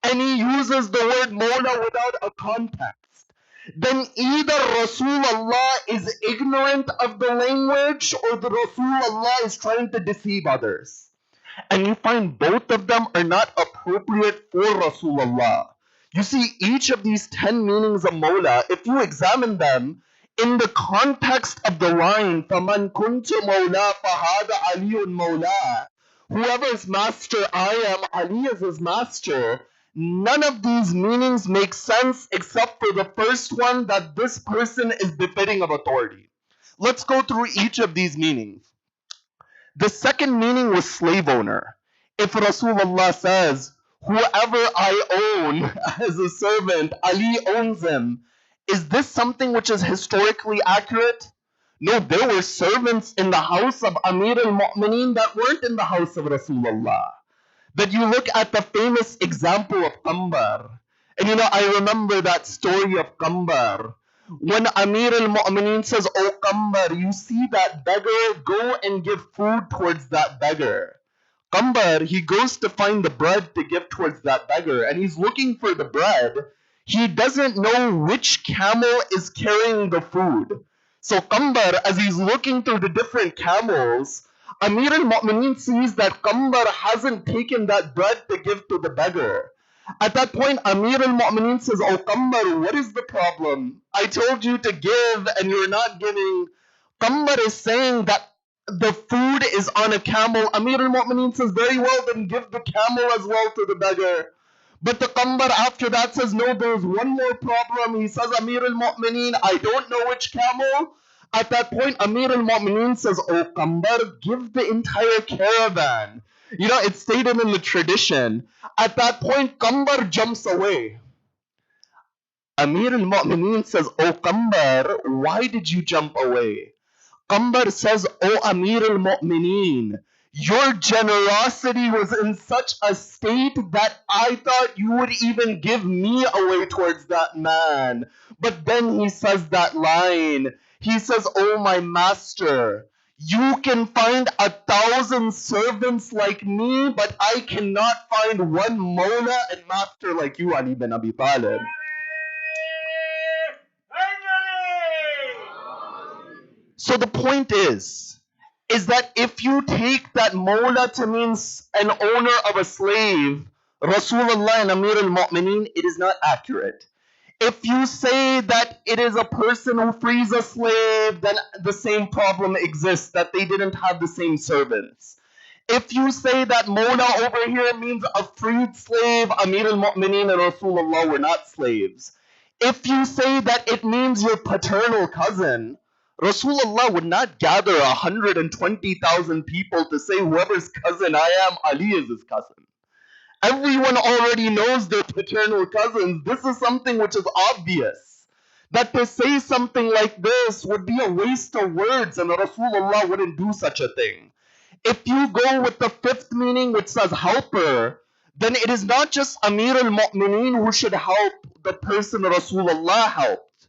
and he uses the word Mawla without a context, then either Rasulullah is ignorant of the language or the Rasulullah is trying to deceive others. And you find both of them are not appropriate for Rasulullah. You see, each of these 10 meanings of Mawla, if you examine them in the context of the line, فَمَنْ كُنْتُ مَوْلَى فَهَذَا عَلِيٌّ مَوْلَى, whoever's master I am, Ali is his master. None of these meanings make sense except for the first one, that this person is befitting of authority. Let's go through each of these meanings. The second meaning was slave owner. If Rasulullah says, whoever I own as a servant, Ali owns him, is this something which is historically accurate? No, there were servants in the house of Amir al-Mu'mineen that weren't in the house of Rasulullah. But you look at the famous example of Qambar. And I remember that story of Qambar. When Amir al-Mu'mineen says, oh Qambar, you see that beggar, go and give food towards that beggar. Qambar, he goes to find the bread to give towards that beggar, and he's looking for the bread. He doesn't know which camel is carrying the food. So Qambar, as he's looking through the different camels, Amir al-Mu'mineen sees that Qambar hasn't taken that bread to give to the beggar. At that point, Amir al-Mu'mineen says, oh Qambar, what is the problem? I told you to give and you're not giving. Qambar is saying that the food is on a camel. Amir al-Mu'mineen says, very well, then give the camel as well to the beggar. But the Qambar after that says, no, there's one more problem. He says, Amir al-Mu'mineen, I don't know which camel. At that point, Amir al-Mu'mineen says, oh Qambar, give the entire caravan. It's stated in the tradition. At that point, Qambar jumps away. Amir al-Mu'mineen says, "O Qambar, why did you jump away?" Qambar says, "O Amir al-Mu'mineen, your generosity was in such a state that I thought you would even give me away towards that man." But then he says that line. He says, "Oh my master, you can find 1,000 servants like me, but I cannot find one Mawla and master like you, Ali bin Abi Talib." So the point is that if you take that Mawla to mean an owner of a slave, Rasulullah and Amir al-Mu'mineen, it is not accurate. If you say that it is a person who frees a slave, then the same problem exists, that they didn't have the same servants. If you say that Mawla over here means a freed slave, Amir al-Mu'mineen and Rasulullah were not slaves. If you say that it means your paternal cousin, Rasulullah would not gather 120,000 people to say whoever's cousin I am, Ali is his cousin. Everyone already knows their paternal cousins. This is something which is obvious. That to say something like this would be a waste of words, and Rasulullah wouldn't do such a thing. If you go with the fifth meaning which says helper, then it is not just Amir al-Mu'mineen who should help the person Rasulullah helped,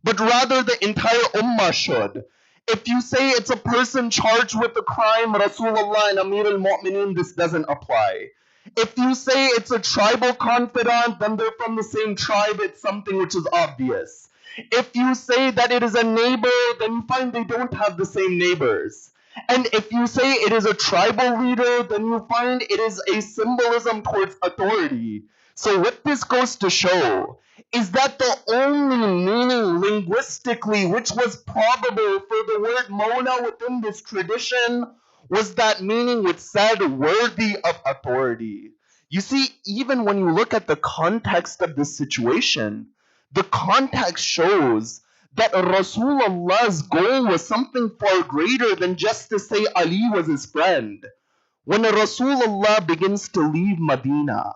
but rather the entire ummah should. If you say it's a person charged with a crime, Rasulullah and Amir al-Mu'mineen, this doesn't apply. If you say it's a tribal confidant, then they're from the same tribe, it's something which is obvious. If you say that it is a neighbor, then you find they don't have the same neighbors. And if you say it is a tribal leader, then you find it is a symbolism towards authority. So what this goes to show is that the only meaning linguistically which was probable for the word Mawla within this tradition was that meaning which said worthy of authority. You see, even when you look at the context of this situation, the context shows that Rasulullah's goal was something far greater than just to say Ali was his friend. When Rasulullah begins to leave Medina,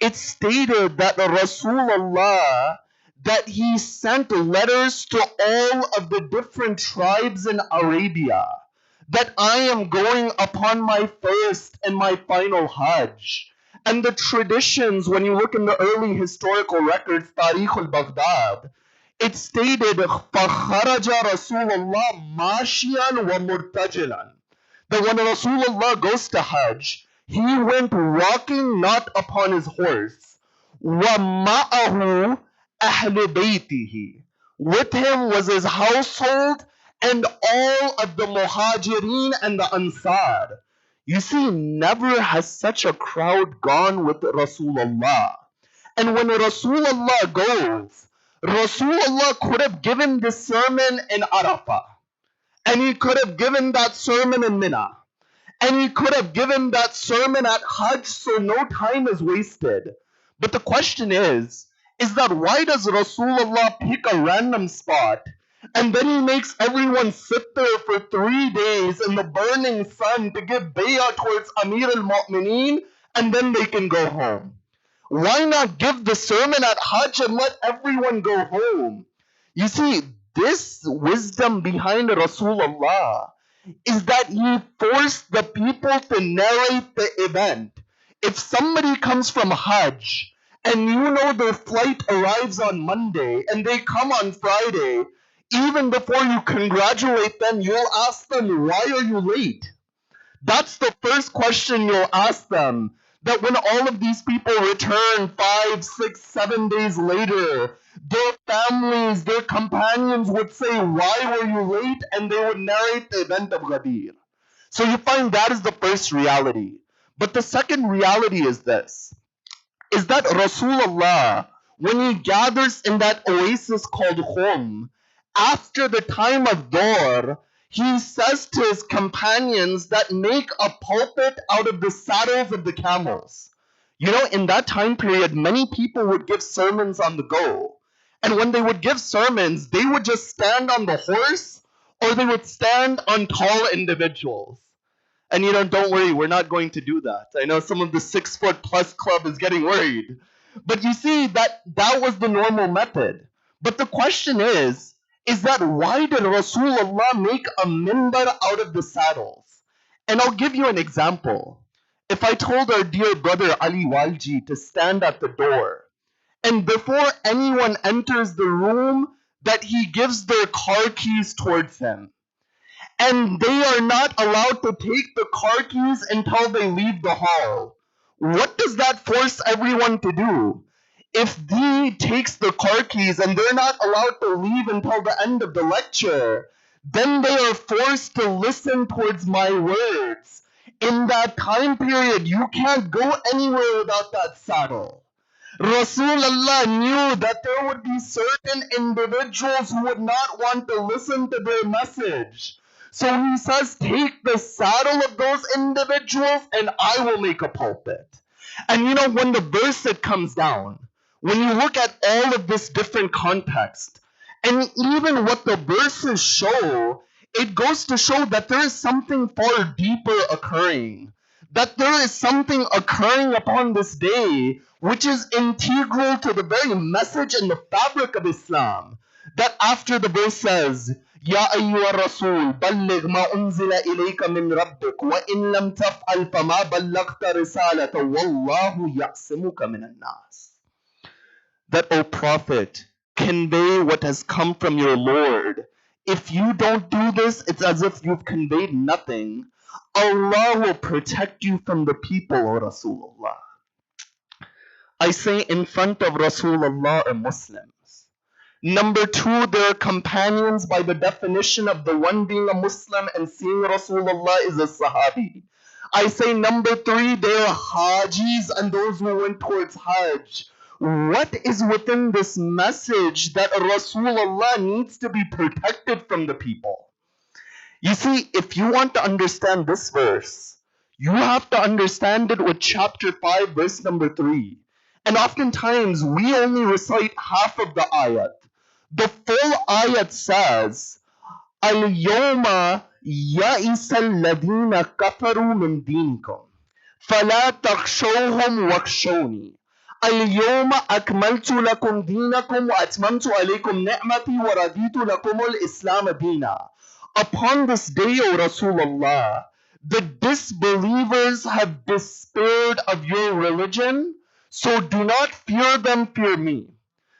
it's stated that Rasulullah, that he sent letters to all of the different tribes in Arabia, that I am going upon my first and my final Hajj. And the traditions, when you look in the early historical records, Tarikh al-Baghdad, it stated, فَخَرَجَ رَسُولُ اللَّهِ مَاشِيًا وَمُرْتَجِلًا, that when Rasulullah goes to Hajj, he went walking not upon his horse. وَمَعَهُ أَهْلُ بَيْتِهِ, with him was his household and all of the Muhajirin and the Ansar. You see, never has such a crowd gone with Rasulullah. And when Rasulullah goes, Rasulullah could have given this sermon in Arafah, and he could have given that sermon in Mina, and he could have given that sermon at Hajj, so no time is wasted. But the question is that why does Rasulullah pick a random spot and then he makes everyone sit there for 3 days in the burning sun to give bay'ah towards Amir al-Mu'mineen, and then they can go home? Why not give the sermon at Hajj and let everyone go home? You see, this wisdom behind Rasulullah is that he forced the people to narrate the event. If somebody comes from Hajj and you know their flight arrives on Monday and they come on Friday, even before you congratulate them, you'll ask them, why are you late? That's the first question you'll ask them. That when all of these people return 5, 6, 7 days later, their families, their companions would say, why were you late? And they would narrate the event of Ghadir. So you find that is the first reality. But the second reality is this, is that Rasulullah, when he gathers in that oasis called Khum, after the time of Dor, he says to his companions that make a pulpit out of the saddles of the camels. You know, in that time period, many people would give sermons on the go. And when they would give sermons, they would just stand on the horse or they would stand on tall individuals. And don't worry, we're not going to do that. I know some of the 6 foot plus club is getting worried. But you see that was the normal method. But the question is that why did Rasulullah make a minbar out of the saddles? And I'll give you an example. If I told our dear brother Ali Walji to stand at the door, and before anyone enters the room, that he gives their car keys towards him, and they are not allowed to take the car keys until they leave the hall. What does that force everyone to do? If he takes the car keys and they're not allowed to leave until the end of the lecture, then they are forced to listen towards my words. In that time period, you can't go anywhere without that saddle. Rasulullah knew that there would be certain individuals who would not want to listen to their message. So he says, take the saddle of those individuals and I will make a pulpit. And you know, when the verse it comes down, when you look at all of this different context, and even what the verses show, it goes to show that there is something far deeper occurring. That there is something occurring upon this day which is integral to the very message and the fabric of Islam. That after the verse says, يا أيها الرسول بلغ ما أنزل إليك من ربك وإن لم تفعل فما بلغت رسالة والله يعصمك من الناس. That, O Prophet, convey what has come from your Lord. If you don't do this, it's as if you've conveyed nothing. Allah will protect you from the people, O Rasulullah. I say in front of Rasulullah are Muslims. Number two, they're companions by the definition of the one being a Muslim and seeing Rasulullah is a Sahabi. I say number three, they're Hajis and those who went towards Hajj. What is within this message that Rasulullah needs to be protected from the people? You see, if you want to understand this verse, you have to understand it with chapter 5, verse number 3. And oftentimes, we only recite half of the ayat. The full ayat says, Al-yawma ya'isa alladhina kafaru min dinikum, fala takhshawhum wakshawni. اليوم أكملت لكم دينكم وأتممت عليكم نعمتي ورضيت لكم الإسلام دينا. Upon this day, O Rasulullah, the disbelievers have despaired of your religion, so do not fear them, fear me.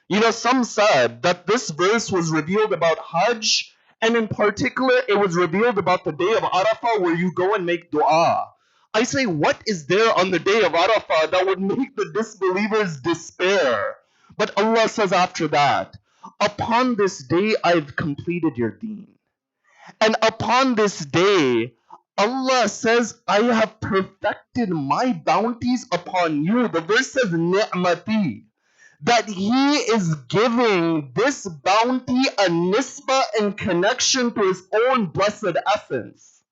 You know, some said that this verse was revealed about Hajj, and in particular, it was revealed about the day of Arafah where you go and make dua. I say, what is there on the day of Arafah that would make the disbelievers despair? But Allah says after that, upon this day I've completed your deen. And upon this day, Allah says, I have perfected my bounties upon you. The verse says, ni'mati. That He is giving this bounty a nisbah in connection to His own blessed essence.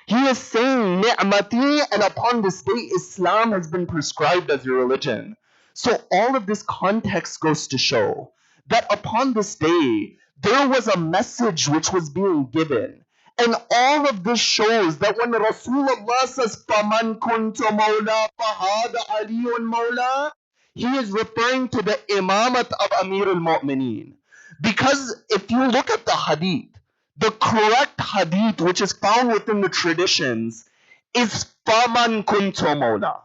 He is saying, ni'mati, and upon this day, Islam has been prescribed as your religion. So all of this context goes to show that upon this day, there was a message which was being given. And all of this shows that when Rasulullah says, فَمَنْ كُنْتُ مَوْلَى فَهَذَا عَلِيٌّ مَوْلَى, he is referring to the imamat of Amir al-Mu'mineen. Because if you look at the hadith, the correct hadith which is found within the traditions is فَمَنْ كُنْتُ مَوْلَى.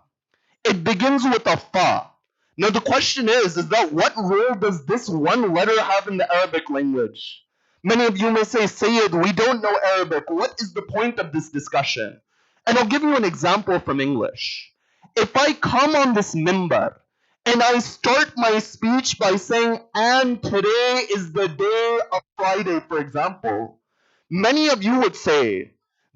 It begins with a fa. Now the question is that what role does this one letter have in the Arabic language? Many of you may say, Sayyid, we don't know Arabic. What is the point of this discussion? And I'll give you an example from English. If I come on this mimbar and I start my speech by saying, and today is the day of Friday, for example, many of you would say,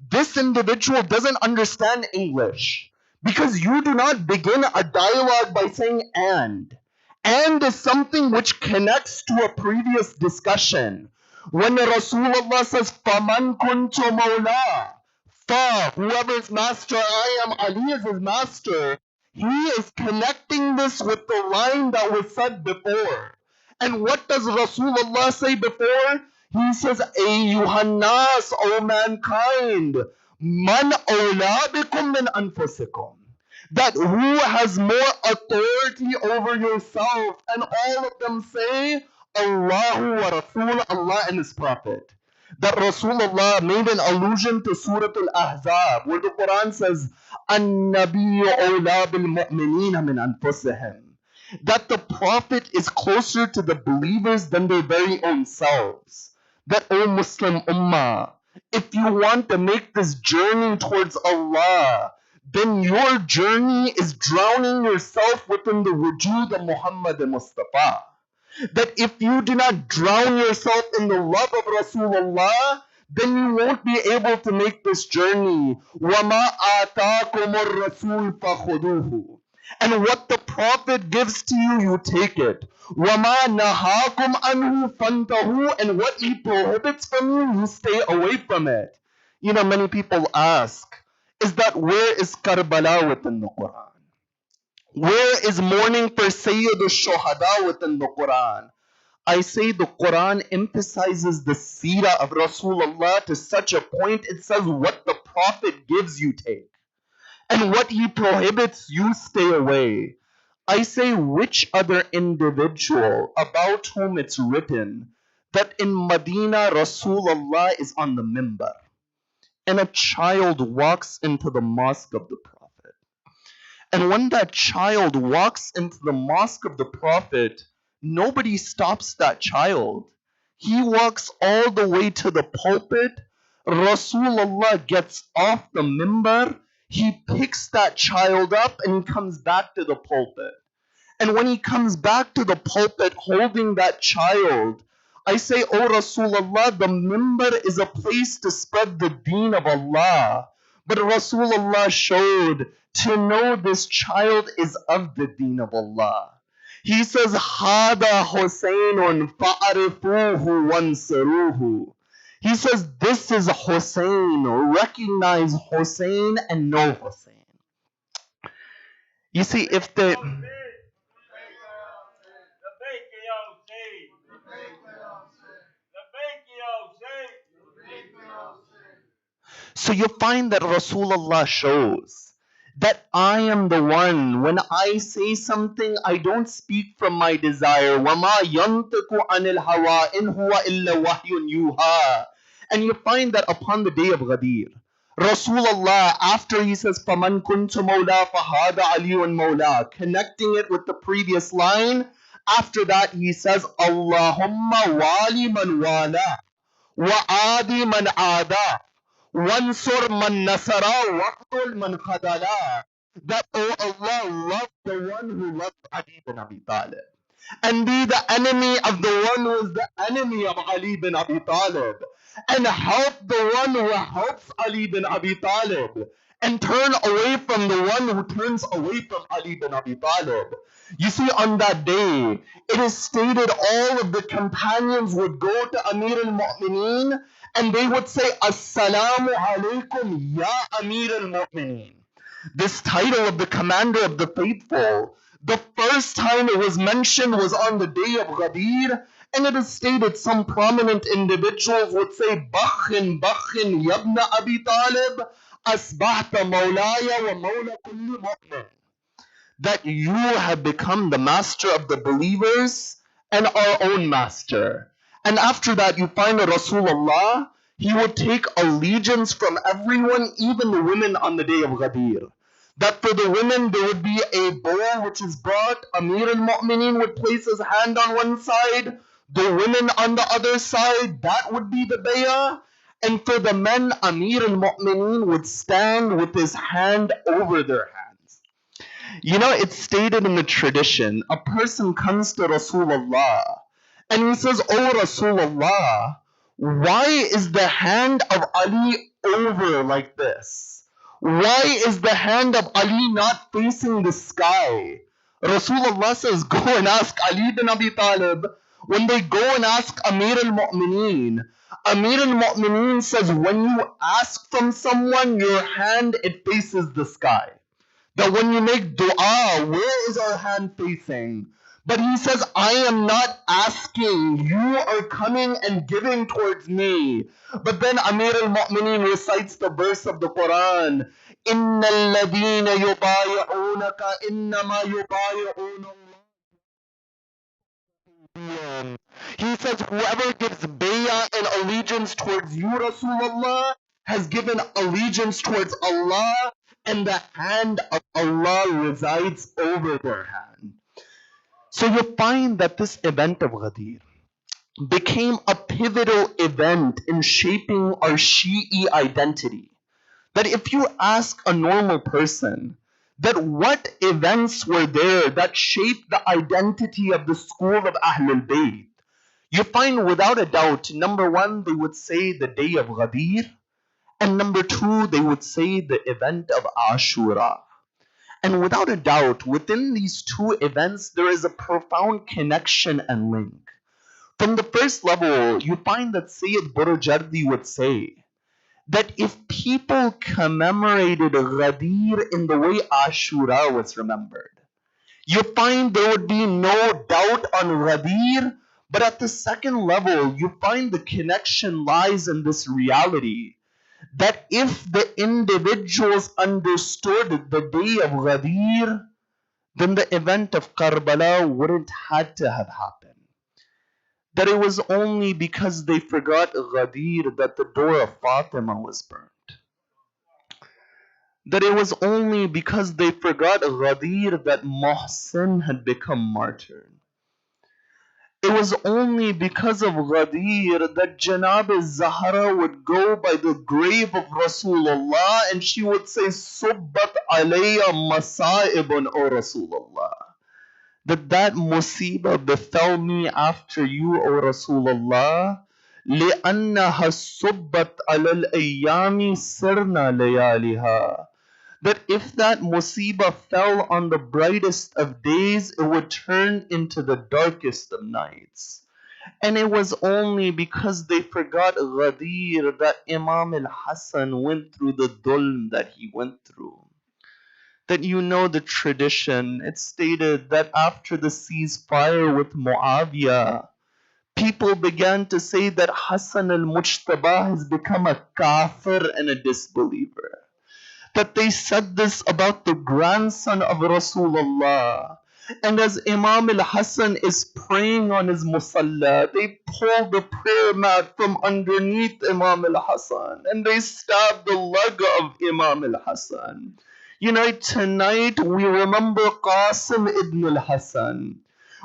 this individual doesn't understand English because you do not begin a dialogue by saying and. And is something which connects to a previous discussion. When Rasulullah says, فَمَنْ كُنْتُ مَوْلَى, fa, whoever is master, I am, Ali is his master, he is connecting this with the line that was said before. And what does Rasulullah say before? He says, أَيُّهَا النَّاسُ, O mankind, مَنْ أَوْلَى بِكُمْ مِنْ أَنفُسِكُمْ. That who has more authority over yourself? And all of them say, Allahu wa Rasul, Allah and His Prophet. That Rasulullah made an allusion to Surah Al-Ahzab, where the Quran says, An-Nabiyyu awla bil mu'minina min anfusihim. That the Prophet is closer to the believers than their very own selves. That, O Muslim Ummah, if you want to make this journey towards Allah, then your journey is drowning yourself within the wujud of Muhammad Mustafa. That if you do not drown yourself in the love of Rasulullah, then you won't be able to make this journey. وَمَا آتَاكُمُ الرَّسُولُ فَخُذُوهُ. And what the Prophet gives to you, you take it. وَمَا نَهَاكُمْ عَنْهُ فَانْتَهُ. And what he prohibits from you, you stay away from it. You know, many people ask, is that where is Karbala within the Quran? Where is mourning for Sayyid al-Shuhada within the Quran? I say the Quran emphasizes the seerah of Rasulullah to such a point, it says what the Prophet gives you take. And what he prohibits you stay away. I say which other individual about whom it's written that in Medina Rasulullah is on the mimbar and a child walks into the mosque of the Prophet. And when that child walks into the mosque of the Prophet, nobody stops that child. He walks all the way to the pulpit. Rasulullah gets off the mimbar. He picks that child up and he comes back to the pulpit. And when he comes back to the pulpit holding that child, I say, O Rasulullah, the mimbar is a place to spread the deen of Allah. But Rasulullah showed to know this child is of the deen of Allah. He says, Hada Husaynun fa'arifuhu wansaruhu. He says, this is Hussein. Recognize Hussein and know Hussein. You see, if the... So you find that Rasulullah shows that I am the one. When I say something, I don't speak from my desire. وَمَا يَنْتِقُ عَنِ الْهَوَىٰ إِنْ هُوَ إِلَّا وَحْيٌ يُوحَىٰ. And you find that upon the day of Ghadir, Rasulullah, after he says, فَمَنْ كُنْتُ مَوْلَىٰ فَهَذَا عَلِيٌّ مَوْلَىٰ, connecting it with the previous line, after that he says, اللهم والي من والاه وعادي من عاداه وانصر من نصره واقتل من خذله. That, oh Allah, love the one who loves Ali bin Abi Talib and be the enemy of the one who is the enemy of Ali bin Abi Talib, and help the one who helps Ali bin Abi Talib, and turn away from the one who turns away from Ali bin Abi Talib. You see, on that day, it is stated all of the companions would go to Amir al-Mu'mineen and they would say, Assalamu alaikum ya Amir al-Mu'mineen. This title of the commander of the faithful, the first time it was mentioned was on the day of Ghadir, and it is stated some prominent individuals would say, Bakhin, Bakhin, Yabna Abi Talib, Asbahta Mawlaya wa Mawla Kulli Mu'min. That you have become the master of the believers and our own master. And after that, you find that Rasulullah, he would take allegiance from everyone, even the women on the day of Ghadir. That for the women, there would be a bowl which is brought. Amir al-Mu'mineen would place his hand on one side, the women on the other side, that would be the bay'ah. And for the men, Amir al-Mu'mineen would stand with his hand over their hands. You know, it's stated in the tradition, a person comes to Rasulullah and he says, Oh Rasulullah, why is the hand of Ali over like this? Why is the hand of Ali not facing the sky? Rasulullah says, go and ask Ali bin Abi Talib. When they go and ask Amir al-Mu'mineen, Amir al-Mu'mineen says, when you ask from someone, your hand, it faces the sky. That when you make dua, where is our hand facing? But he says, I am not asking, you are coming and giving towards me. But then Amir al-Mu'mineen recites the verse of the Quran, إِنَّ الَّذِينَ يُبَايِعُونَكَ إِنَّمَا يُبَايِعُونَ اللَّهَ. He says, whoever gives bay'ah and allegiance towards you, Rasulullah, has given allegiance towards Allah, and the hand of Allah resides over their hand. So you find that this event of Ghadir became a pivotal event in shaping our Shi'i identity. That if you ask a normal person that what events were there that shaped the identity of the school of Ahlul Bayt, you find without a doubt, number one, they would say the day of Ghadir, and number two, they would say the event of Ashura. And without a doubt, within these two events, there is a profound connection and link. From the first level, you find that Sayyid Burujardi would say that if people commemorated Ghadir in the way Ashura was remembered, you find there would be no doubt on Ghadir, but at the second level, you find the connection lies in this reality that if the individuals understood the day of Ghadir, then the event of Karbala wouldn't had to have happened. That it was only because they forgot Ghadir that the door of Fatima was burnt. That it was only because they forgot Ghadir that Muhsin had become martyred. It was only because of Ghadir that Janab Zahra would go by the grave of Rasulullah and she would say, Subbat alayya masa'ibun, O Rasulullah. That musibah befell me after you, O Rasulullah. لِأَنَّهَا صُبَّتْ عَلَى الْأَيَّامِ سِرْنَا لَيَالِهَا. That if that musibah fell on the brightest of days, it would turn into the darkest of nights. And it was only because they forgot Ghadir that Imam al-Hassan went through the dhulm that he went through. That you know the tradition, it's stated that after the ceasefire with Muawiyah, people began to say that Hassan al-Mujtaba has become a kafir and a disbeliever. That they said this about the grandson of Rasulullah. And as Imam al-Hassan is praying on his musalla, they pull the prayer mat from underneath Imam al-Hassan and they stab the leg of Imam al-Hassan. You know, tonight we remember Qasim ibn al-Hassan.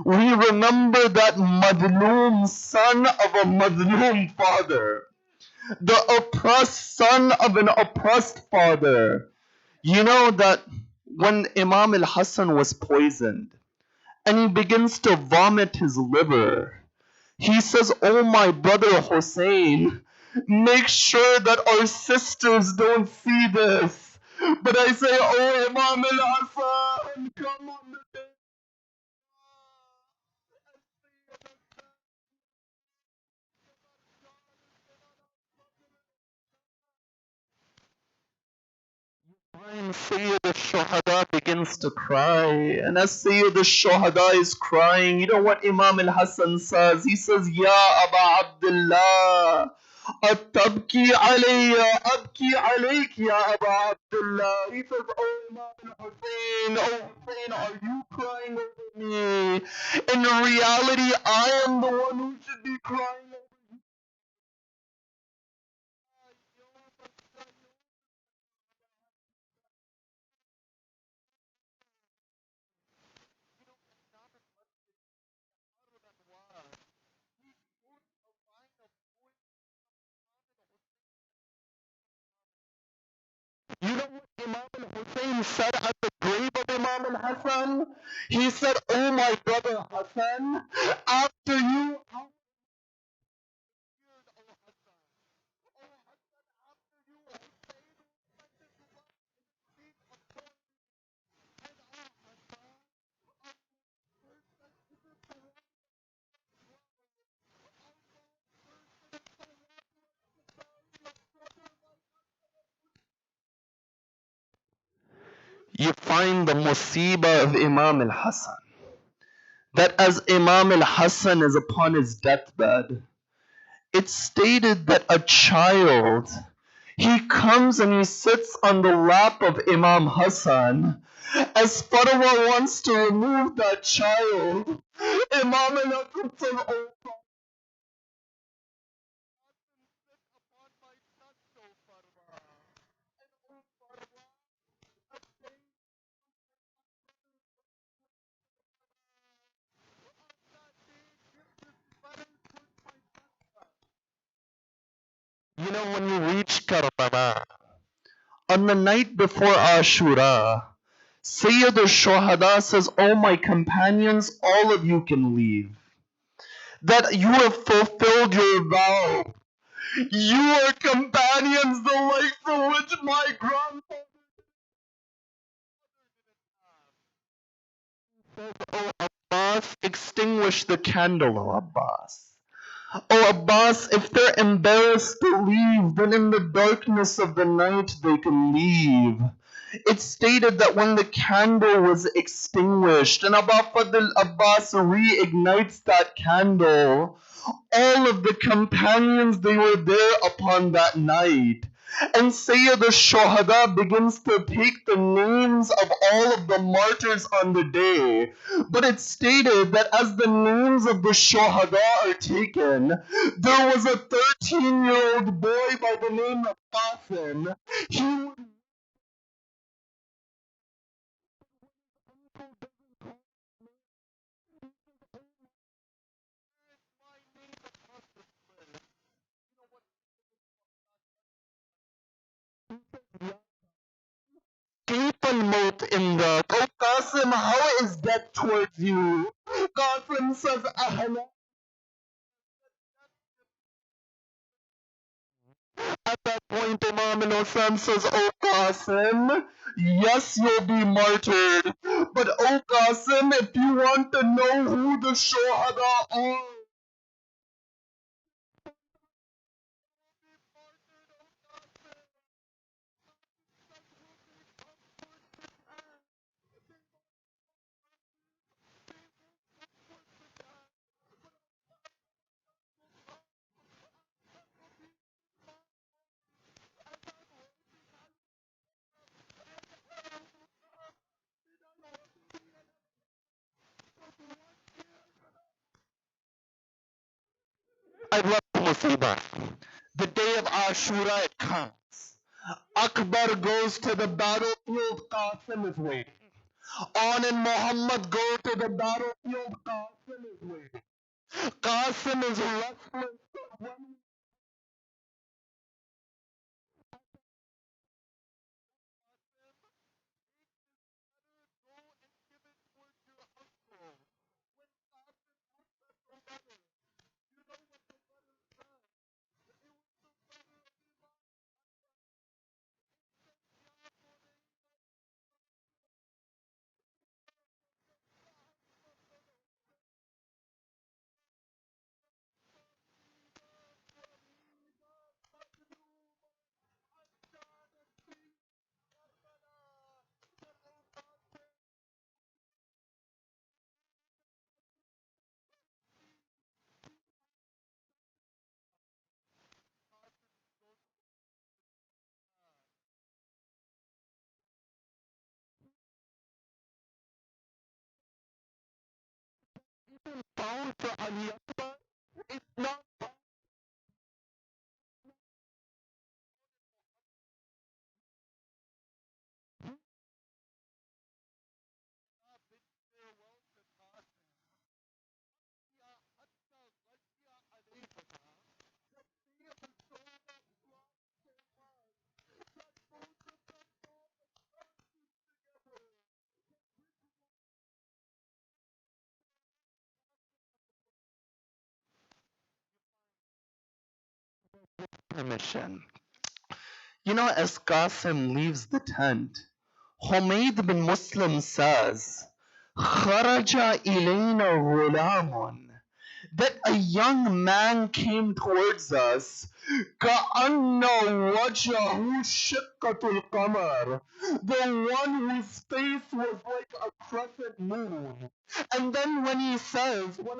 We remember that madloom son of a madloom father. The oppressed son of an oppressed father. You know that when Imam al-Hassan was poisoned and he begins to vomit his liver, he says, oh my brother Hussein, make sure that our sisters don't see this. But I say, oh Imam al-Hassan, come on the day. And Sayyid al-Shuhada begins to cry. And as Sayyid al-Shuhada is crying, you know what Imam al-Hassan says? He says, Ya Aba Abdullah, Atabki alayya, Abki alayk, Ya Aba Abdullah. He says, oh Imam al-Hussein, oh Hussein, are you crying over me? In reality, I am the one who should be crying over you. You know what Imam al-Hussein said at the grave of Imam al-Hassan? He said, oh my brother Hassan, after you, you find the musibah of Imam al-Hassan. That as Imam al-Hassan is upon his deathbed, it's stated that a child, He comes and he sits on the lap of Imam Hassan. As Farwa wants to remove that child, Imam Al-Hasan says, "Oh, you know, when you reach Karbala, on the night before Ashura, Sayyid al-Shuhada says, "Oh, my companions, all of you can leave. That you have fulfilled your vow. You are companions, the likes of which my grandfather says, Oh Abbas, extinguish the candle, O Abbas. Oh Abbas, if they're embarrassed to leave, then in the darkness of the night they can leave." It's stated that when the candle was extinguished and Abba Fadl Abbas reignites that candle, all of the companions, they were there upon that night. And Sayyid al-Shuhada begins to take the names of all of the martyrs on the day. But it's stated that as the names of the Shuhada are taken, there was a 13-year-old boy by the name of Qasim. He would keep on mouth in the Oh Qasim, how is death towards you? Qasim says, Ahla. At that point, Imam al-Hasan says, Oh Qasim, yes, you'll be martyred. But oh Qasim, if you want to know who the Shuhada are, I love Musibah. The day of Ashura, it comes. Akbar goes to the battlefield, Qasim is waiting. On and Muhammad go to the battlefield, Qasim is waiting. Qasim is restless. Bound for Ali Akbar is not permission. You know, as Qasim leaves the tent, Humayd bin Muslim says, Kharaja ilayna ghulamun, that a young man came towards us. كأن وجهه شقة القمر, the one whose face was like a crescent moon. And then when he says, when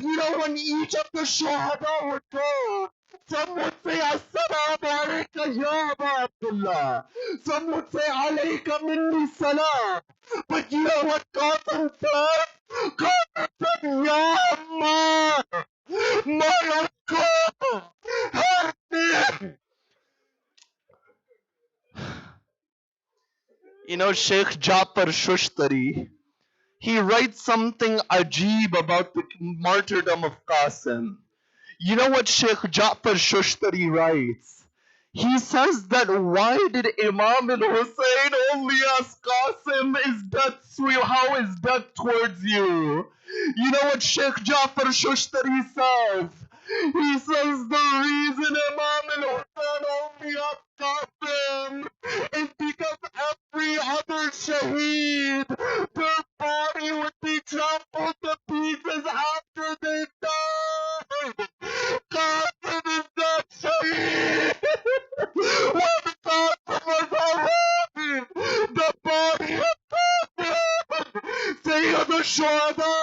But you know, when each of the Shuhada would go, some would say, Assalamu alayka ya Aba Abdullah. Some would say, Alayka minni salam. But you know what Qasim said? Qasim said, Ya Ammar, my uncle, help me. You know, Sheikh Jafar Shushtari, he writes something ajib about the martyrdom of Qasim. You know what Sheikh Ja'far Shushtari writes? He says that why did Imam al-Hussein only ask Qasim, is death sweet? How is death towards you? You know what Sheikh Ja'far Shushtari says? He says the reason Imam al-Hussein only asked Qasim is because every other shaheed, their body would be trampled to pieces after they died. Qasim is not shaheed. When Qasim was alive, the body of Qasim, Sayyid al-Shuhada,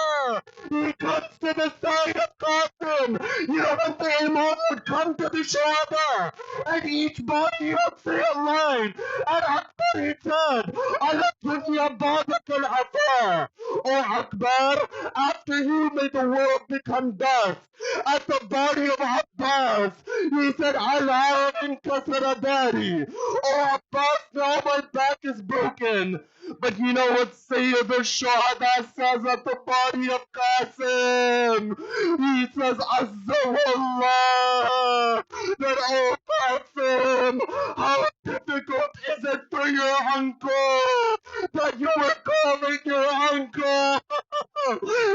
he comes to the side of Qasim. You know, when the Imam would come to the Shuhada, and each body would say a line, and Akbar he said, Allah dunya badak al-afar. Oh Akbar, after you made the world become dust, at the body of Abbas, he said, Allah inkasara dari. Oh Abbas, now my back is broken. But you know what Sayyid al-Shuhada says at the body of Qasim? He says, Azza wallah, that oh Qasim, how difficult is it for your uncle that you were calling your uncle?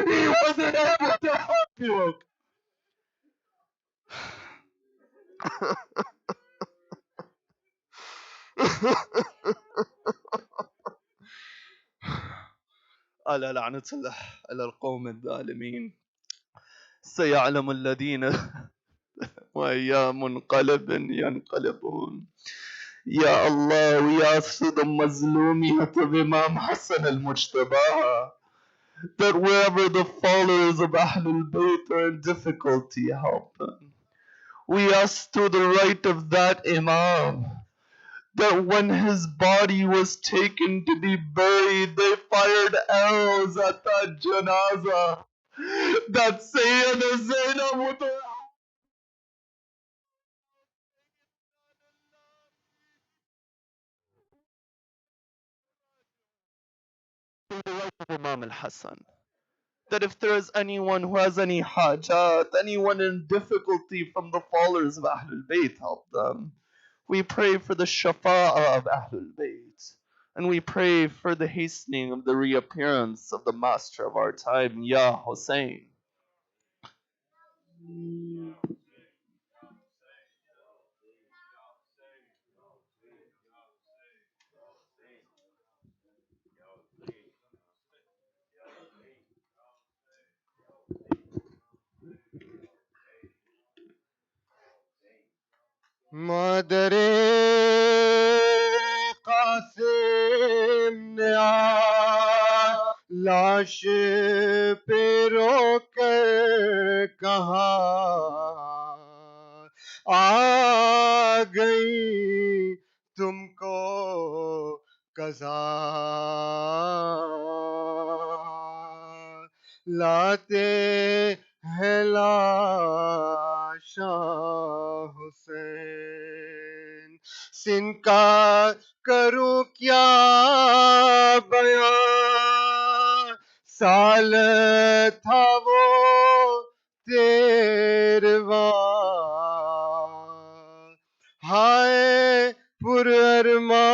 He wasn't able to help you. ألا لعنة الله على القوم الظالمين سيعلم الذين وأي منقلب ينقلبون. يا الله, we ask for the mazlumiyat of Imam Hassan al-Mujtabah, that wherever the followers of Ahlul Bayt are in difficulty, help them. We ask through the right of that Imam, that when his body was taken to be buried, they fired arrows at that janaza. That Sayyida Zainab with her through the right of Imam al-Hassan. That if there is anyone who has any hajat, anyone in difficulty from the followers of Ahlul Bayt, help them. We pray for the shafa'ah of Ahlul Bayt. And we pray for the hastening of the reappearance of the master of our time, Ya Hussein. Madre Qasim ne लाश पे रोकर कहा आ गई तुमको कज़ा लाते हैं लाशा हुसैन सिनका करूं क्या बयां साल था वो तेरवा हाय पुरअरमा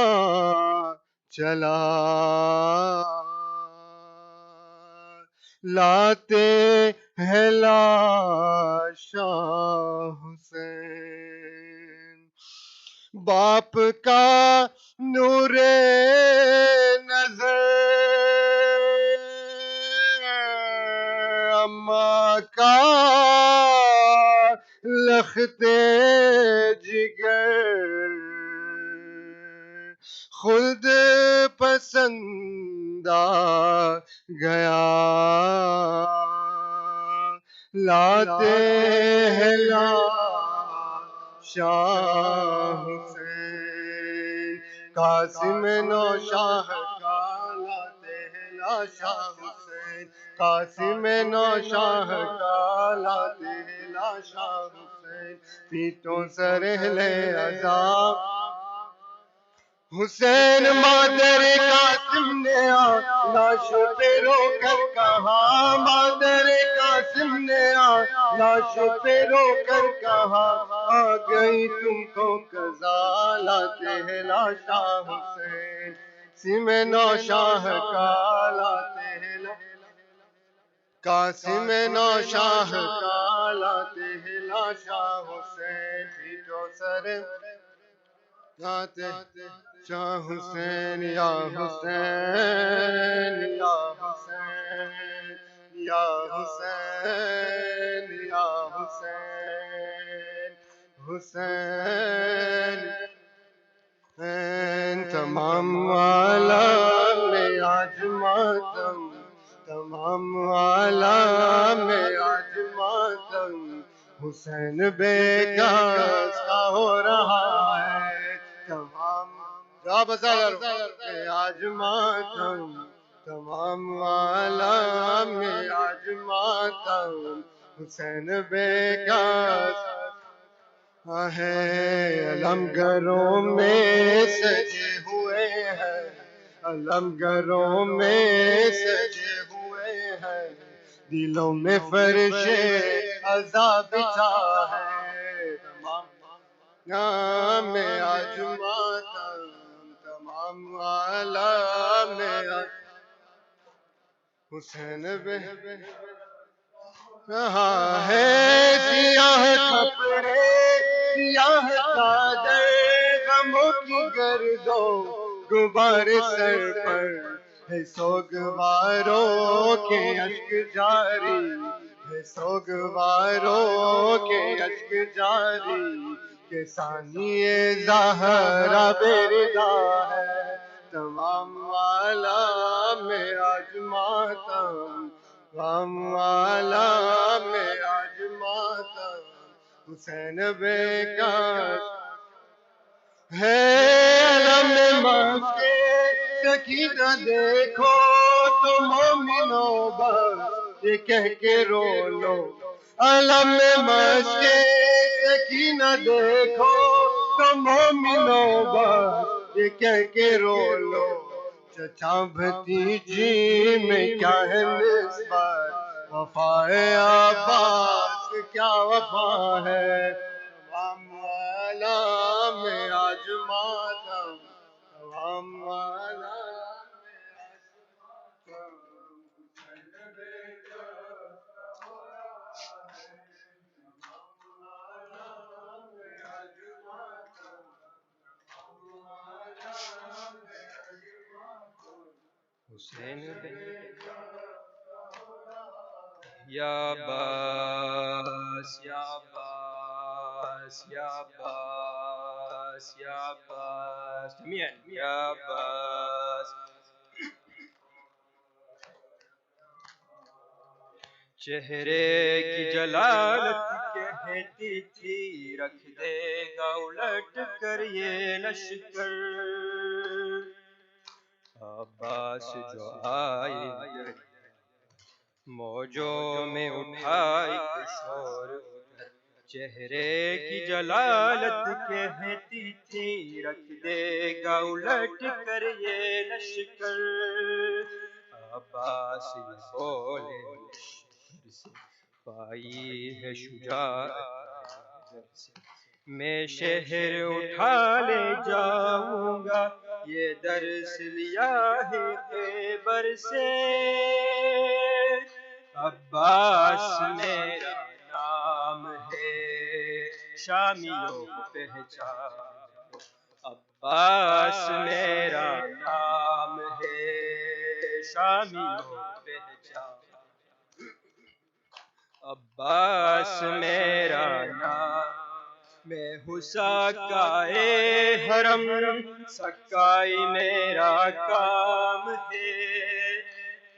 चला लाते हैं लाशा हुसैन बाप का नूरे नजर अम्मा का लखते जिगर खुद पसंद आ गया لاتے ہیں شاہ حسین، قاسم نو شاہ کا لاتے ہیں شاہ حسین، قاسم نو شاہ کا لاتے ہیں شاہ حسین، پیٹوں سر لے عذاب حسین مادر قاسم نے لاشوں پہ رو کر کہا، مادر قاسم نے لاشوں پہ رو کر کہا، آ گئی تم کو قضا، لاتے ہیں شاہ حسین، قاسم نو شاہ کا لاتے ہیں قاسم نو شاہ کا لاتے ہیں شاہ حسین، پیٹو سر لاتے شاہ حسین، یا حسین یا حسین یا حسین یا حسین، حسین تمام عالم میں آج ماتم، تمام عالم میں آج ماتم، حسین بے کس کا ہو رہا ہے، تمام میں آج ماتم، تمام عالم میں آج ماتم، حسین بے کس ہے، علم گھروں میں سجے ہوئے ہیں، علم گھروں میں سجے ہوئے ہیں، دلوں میں فرش عذاب بچھا ہے، تمام میں آج ماتم، تمام عالم میں آج حسین بے رہا ہے، سیاہ کپڑے سیاہ چادر، غموں کی گردوں غبار سر پر ہے، سوگواروں کے اشک جاری ہے، سوگواروں کے اشک جاری، کہ ثانی زہرا بردا ہے، تمام عالم میں آج ماتم، تمام عالم میں آج ماتم، حسین بے کس ہے، علم مسکے سکینہ دیکھو تو مومنو بس یہ کہہ کے رو لو، علم مسکے سکینہ دیکھو تو مومنو بس یہ کہہ کے رو لو، چچا بھتیجی میں کیا ہے نسبت، وفائے عباس کیا وفا ہے، تمام عالم میں آج ماتم، تمام عالم میں آج ماتم، حسین یا عباس یا عباس یا عباس یا عباس جميعا یا عباس، چہرے کی جلالت کہتی تھی رکھ دے گا الٹ کر یہ لشکر، عباس جو آئی موجوں میں اٹھائی شور، چہرے کی جلالت کہتی تھی رکھ دے گا الٹ کر یہ لشکر، عباس یہ بولے لشکر سے پائی ہے شجاعت سے، میں شہر اٹھا لے جاؤں گا یہ درس لیا ہے خیبر سے، عباس میرا نام ہے شامیوں پہچان، عباس میرا نام ہے شامیوں پہچان، عباس میرا نام، میں ہوں سکائے حرم، سکائی میرا کام ہے،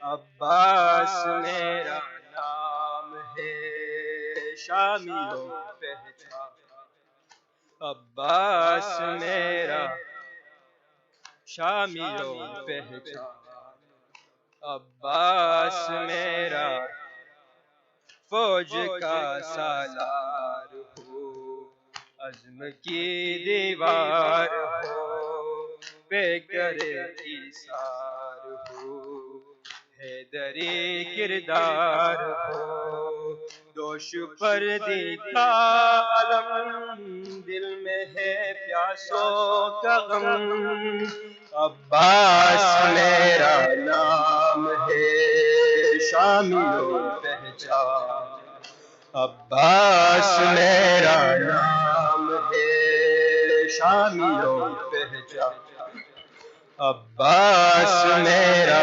عباس میرا نام ہے شامیوں پہچان عباس میرا شامیوں پہچان عباس میرا فوج کا سالار ہو عزم کی دیوار ہو بے کرے ایثار ہو حیدری کردار ہو دوش پردی کا علم دل میں ہے پیاسوں کا غم عباس میرا نام ہے شامیوں پہچان عباس میرا نام ہے شامیوں پہچان عباس میرا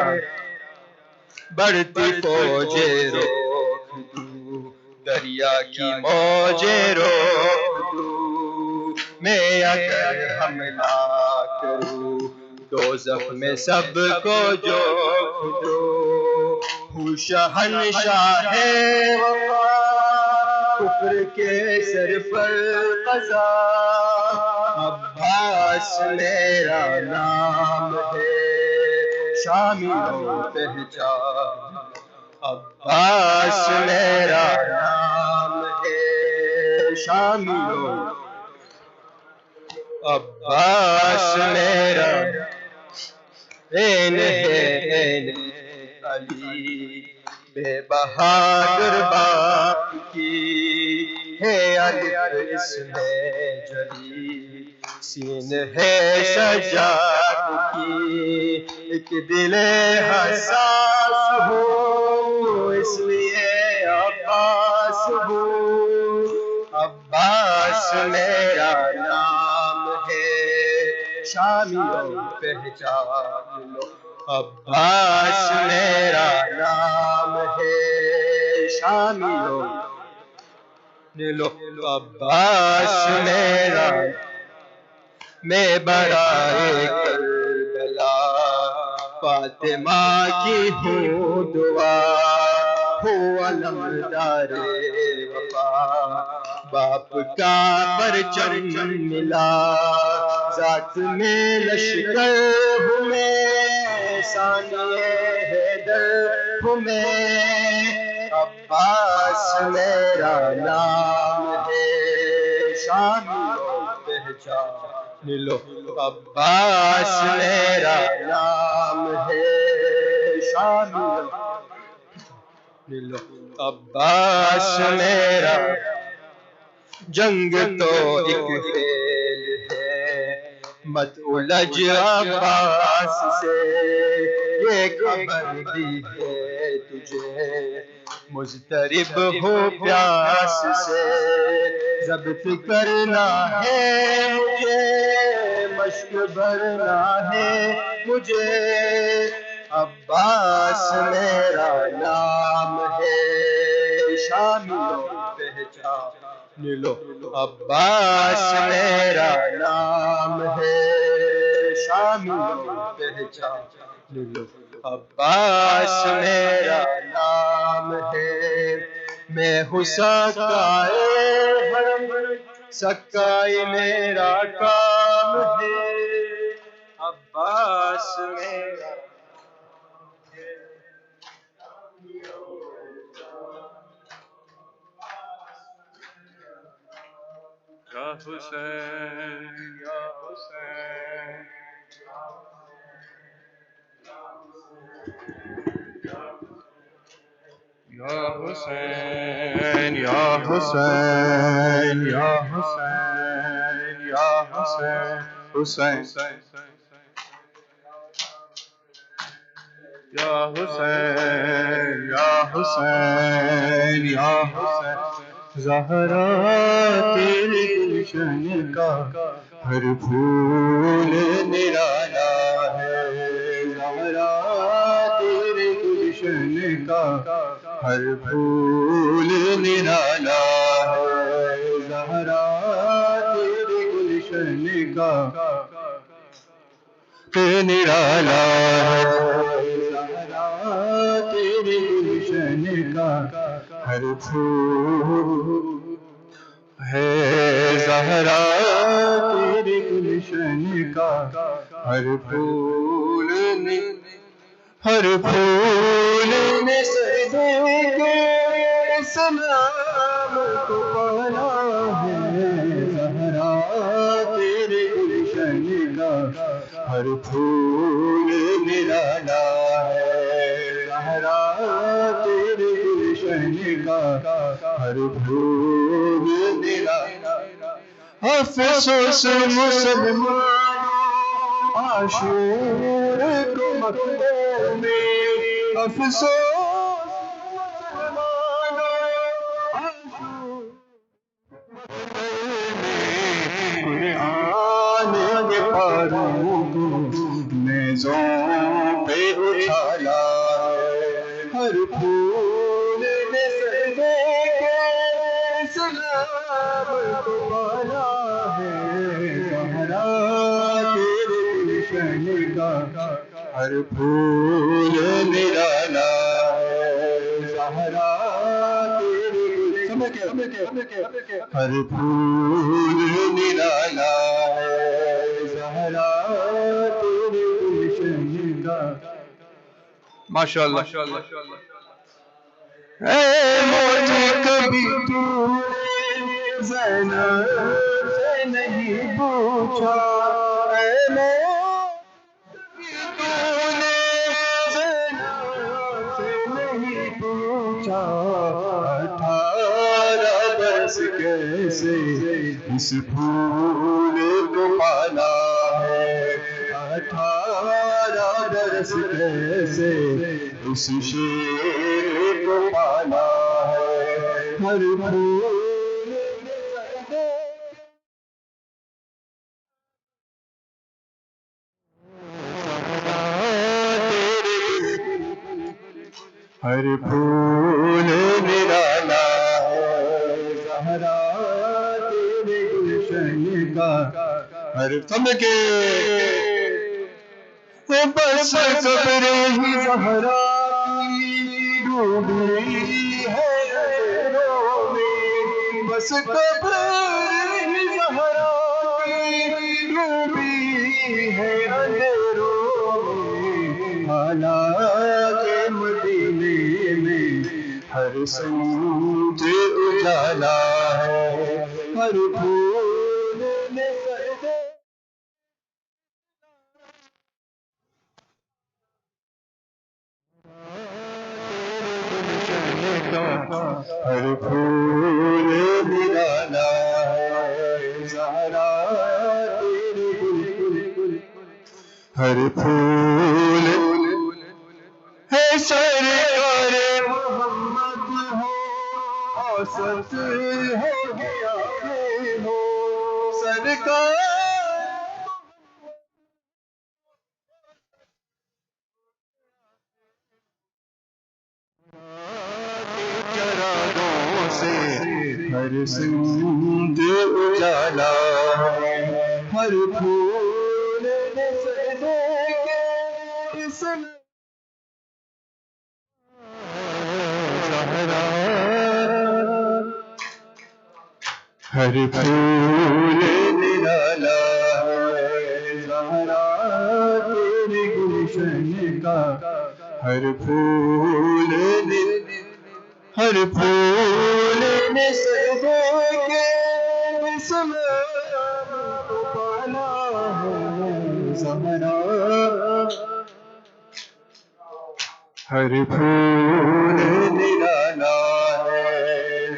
بڑھتی فوجیں روک دوں دریا کی موجیں روک دوں میں اگر حملہ کروں دوزخ میں سب کو جوکھ دوں ہوں شہنشاہ وفا کفر کے سر پر قضا عباس میرا نام ہے شامیوں پہچان عباس میرا نام ہے شامیوں عباس میرا این ہے این علی بے بہادر باپ کی ہے الف اس میں جلی سین ہے سجاد کی ایک دل حساس ہو اس لیے عباس ہو عباس میرا نام ہے شامیوں پہچان لو عباس میرا نام ہے شامیوں لو عباس میرا میں برائے کربلا فاطمہ کی ہوں دعا ہو علمدار وفا باپ کا پرچم ملا ذات میں لشکر ہوں میں ثانی حیدر ہوں میں عباس میرا نام ہے شامیوں پہچان لو عباس میرا نام ہے شامیوں لو عباس میرا جنگ تو ایک کھیل ہے مت الجھ عباس سے یہ خبر دی ہے تجھے مضطرب ہو پیاس سے ضبط کرنا ہے مجھے مشق بھرنا ہے مجھے عباس میرا نام ہے شامیوں پہچان لو عباس میرا نام ہے شامیوں پہچان لو عباس میرا نام ہے میں ہوں سکائے حرم سکائی میرا کام ہے عباس میرا یا حسین یا حسین یا حسین یا حسین یا حسین یا حسین حسین یا حسین یا حسین یا حسین زہرا تیرے گلشن کا ہر پھول نرالا ہے زہرا تیرے گلشن کا ہر پھول نرالا ہے زہرا تیرے گلشن کا نرالا ہے زہرا تیرے گلشن کا ہر ہر پھول ہے زہرا تیرے گلشن کا، ہر پھول نے سجدے کے اسلام کو پالا ہے، زہرا تیرے گلشن کا، ہر پھول نرالا ہے، زہرا تیرے گلشن کا، ہر پھول نرالا ہے۔ افسوس مسلمان عاشور کو مکے میں، افسوس مسلمان عاشور قرآن کے پاروں کو میزوں پہ اچھالا ہے، ہر پھول نے سجدے کے اسلام کو پالا ہے، زہرا تیرے گلشن کا، ہر پھول نرالا ہے، زہرا تیرے گلشن کا، ہر پھول نرالا ہے، زہرا تیرے گلشن کا۔ ماشاءاللہ اے مجھے کبھی تو نے زینب سے نہیں پوچھا، اے مجھے تو نے زینب سے نہیں پوچھا، 18 برس کیسے اس پھول کو پالا ہے، 18 برس کیسے اس شیر کو پالا ہے، ہر پھول ہر پھول نرالا ہے، زہرا تیرے گلشن کا، ہر تم کے بس قبر ہی زہرا کی ڈوبی ہے اندھیروں میں، بس قبر ہی زہرا کی ڈوبی ہے اندھیروں میں، حالات مدینے میں ہر سمت اجالا ہے، ہر پھول نے سجدے ہر پھول نرالا ہے، زہرا تیرے گلشن، ہر پھول ہے، سرکار محمد ہو اوسط ہو گیا ہو، سرکار چراغوں سے ہر سمت اجالا ہے، ہر پھول نے سجدے کے اسلام زہرا، ہر پھول نرالا ہے، زہرا تیرے گلشن کا، ہر پھول ہر پھول نے سجدے کے اسلام کو پالا ہے، زہرا ہر پھول نرالا ہے،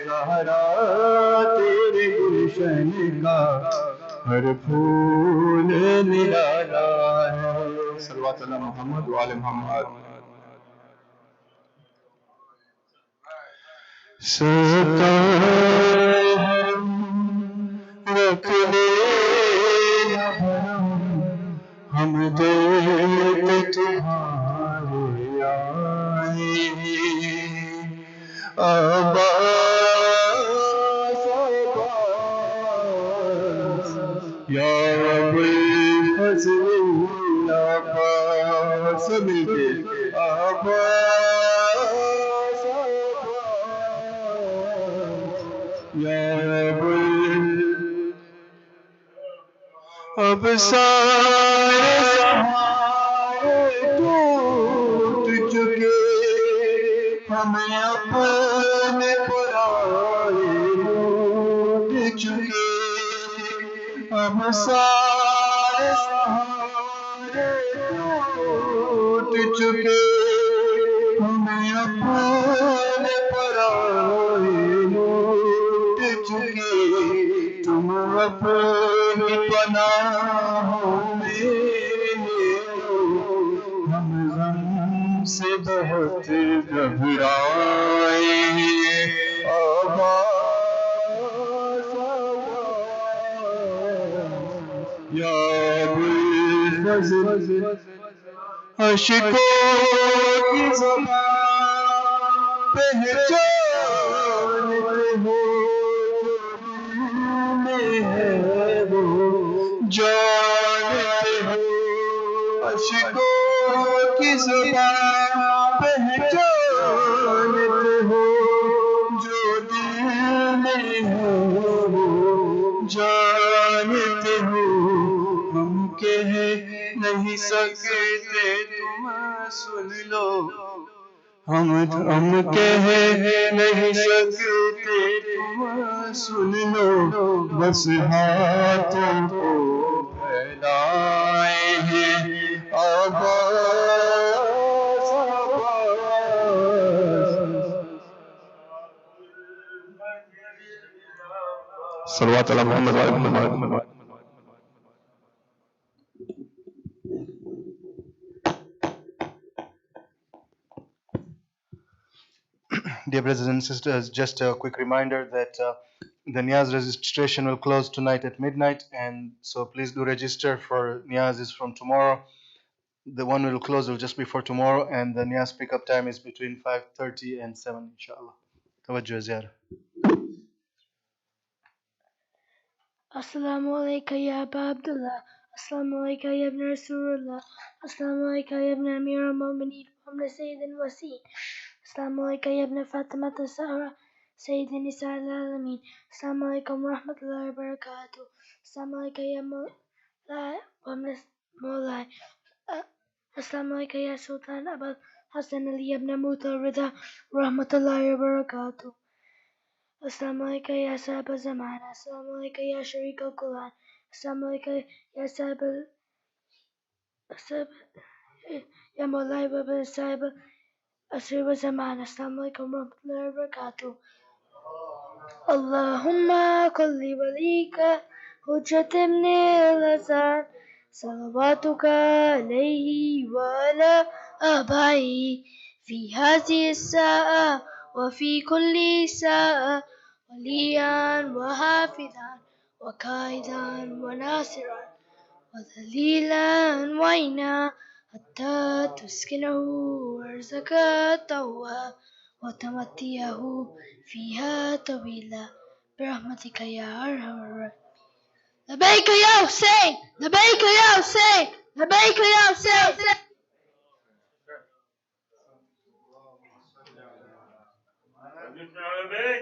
زہرا تیرے گلشن کا، ہر پھول نرالا ہے، صلوات اللہ محمد و آل محمد۔ سرکار رکھ لے نہ بھرم، ہم دیکھ تمہارے آئے، عباس عباس یا ابو الفضل عباس، مل کے عباس عباس یا بل اب سارے سہارے ٹوٹ چکے ہمیں اپنے پرائے لوٹ چکے اب سارے سہارے ٹوٹ چکے ہمیں اپنے پرائے لوٹ چکے تم اپنی پناہوں میں ہو ہم غم سے بہت گھبرائے ہیں آواز یا بالفضل اشکوں کی زبان پہچانتے ہو میں ہے وہ جانتے ہو اشکوں کی زبان پہچانتے ہو جو دل میں ہے وہ جانتے ہو ہم کہہ نہیں سکتے تم سن لو ہم کہہ نہیں سکتے تم سن لو بس ہاتھوں کو پھیلائے ہیں آواز صلوات علی محمد وعلی محمد. Dear brothers and sisters, just a quick reminder that the Niyaz registration will close tonight at midnight, and so please do register for Niyaz's from tomorrow. The one will close will just before tomorrow, and the Niyaz pickup time is between 5:30 and 7, inshallah. Tawajjuh ziyara. Assalamu alaikum ya Aba Abdullah. Assalamu alaikum ya Ibn Rasulullah. Assalamu alaikum ya Ibn Amir al-Mu'mineen wa Ibn Sayyid al-Wasin. Assalamu alaikum ya Ibn Fatima al-Sahra. Sayyid Nisa al-Alamin. Assalamu alaikum wa rahmatullahi wa barakatuh. Assalamu alaikum ya Mawlai wa Ibn Mawlai. Assalamu alaikum ya Sultan Abul Hassan Ali ibn Muta al-Rida. Rahmatullahi wa barakatuh. Assalamu alaikum ya Sahib al-Zaman. Assalamu alaikum ya Sharik al-Quran. Assalamu alaikum ya Sahib ya Mawlai wa bin Sahib al-Asir wa Zaman. Assalamu alaikum wa rahmatullahi wa barakatuh. Allahumma kulli walika hujjat ibn al-Hasan. صلواتك عليه وعلى آبائه في هذه الساعة وفي كل ساعة وليا وحافظا وقائدا وناصرا وذليلا وعينا حتى تسكنه وارزقك تواه وتمتعه فيها طويلا برحمتك يا أرحم الراحمين. لبيك يا حسين لبيك يا حسين لبيك يا حسين. Mr. Arabic,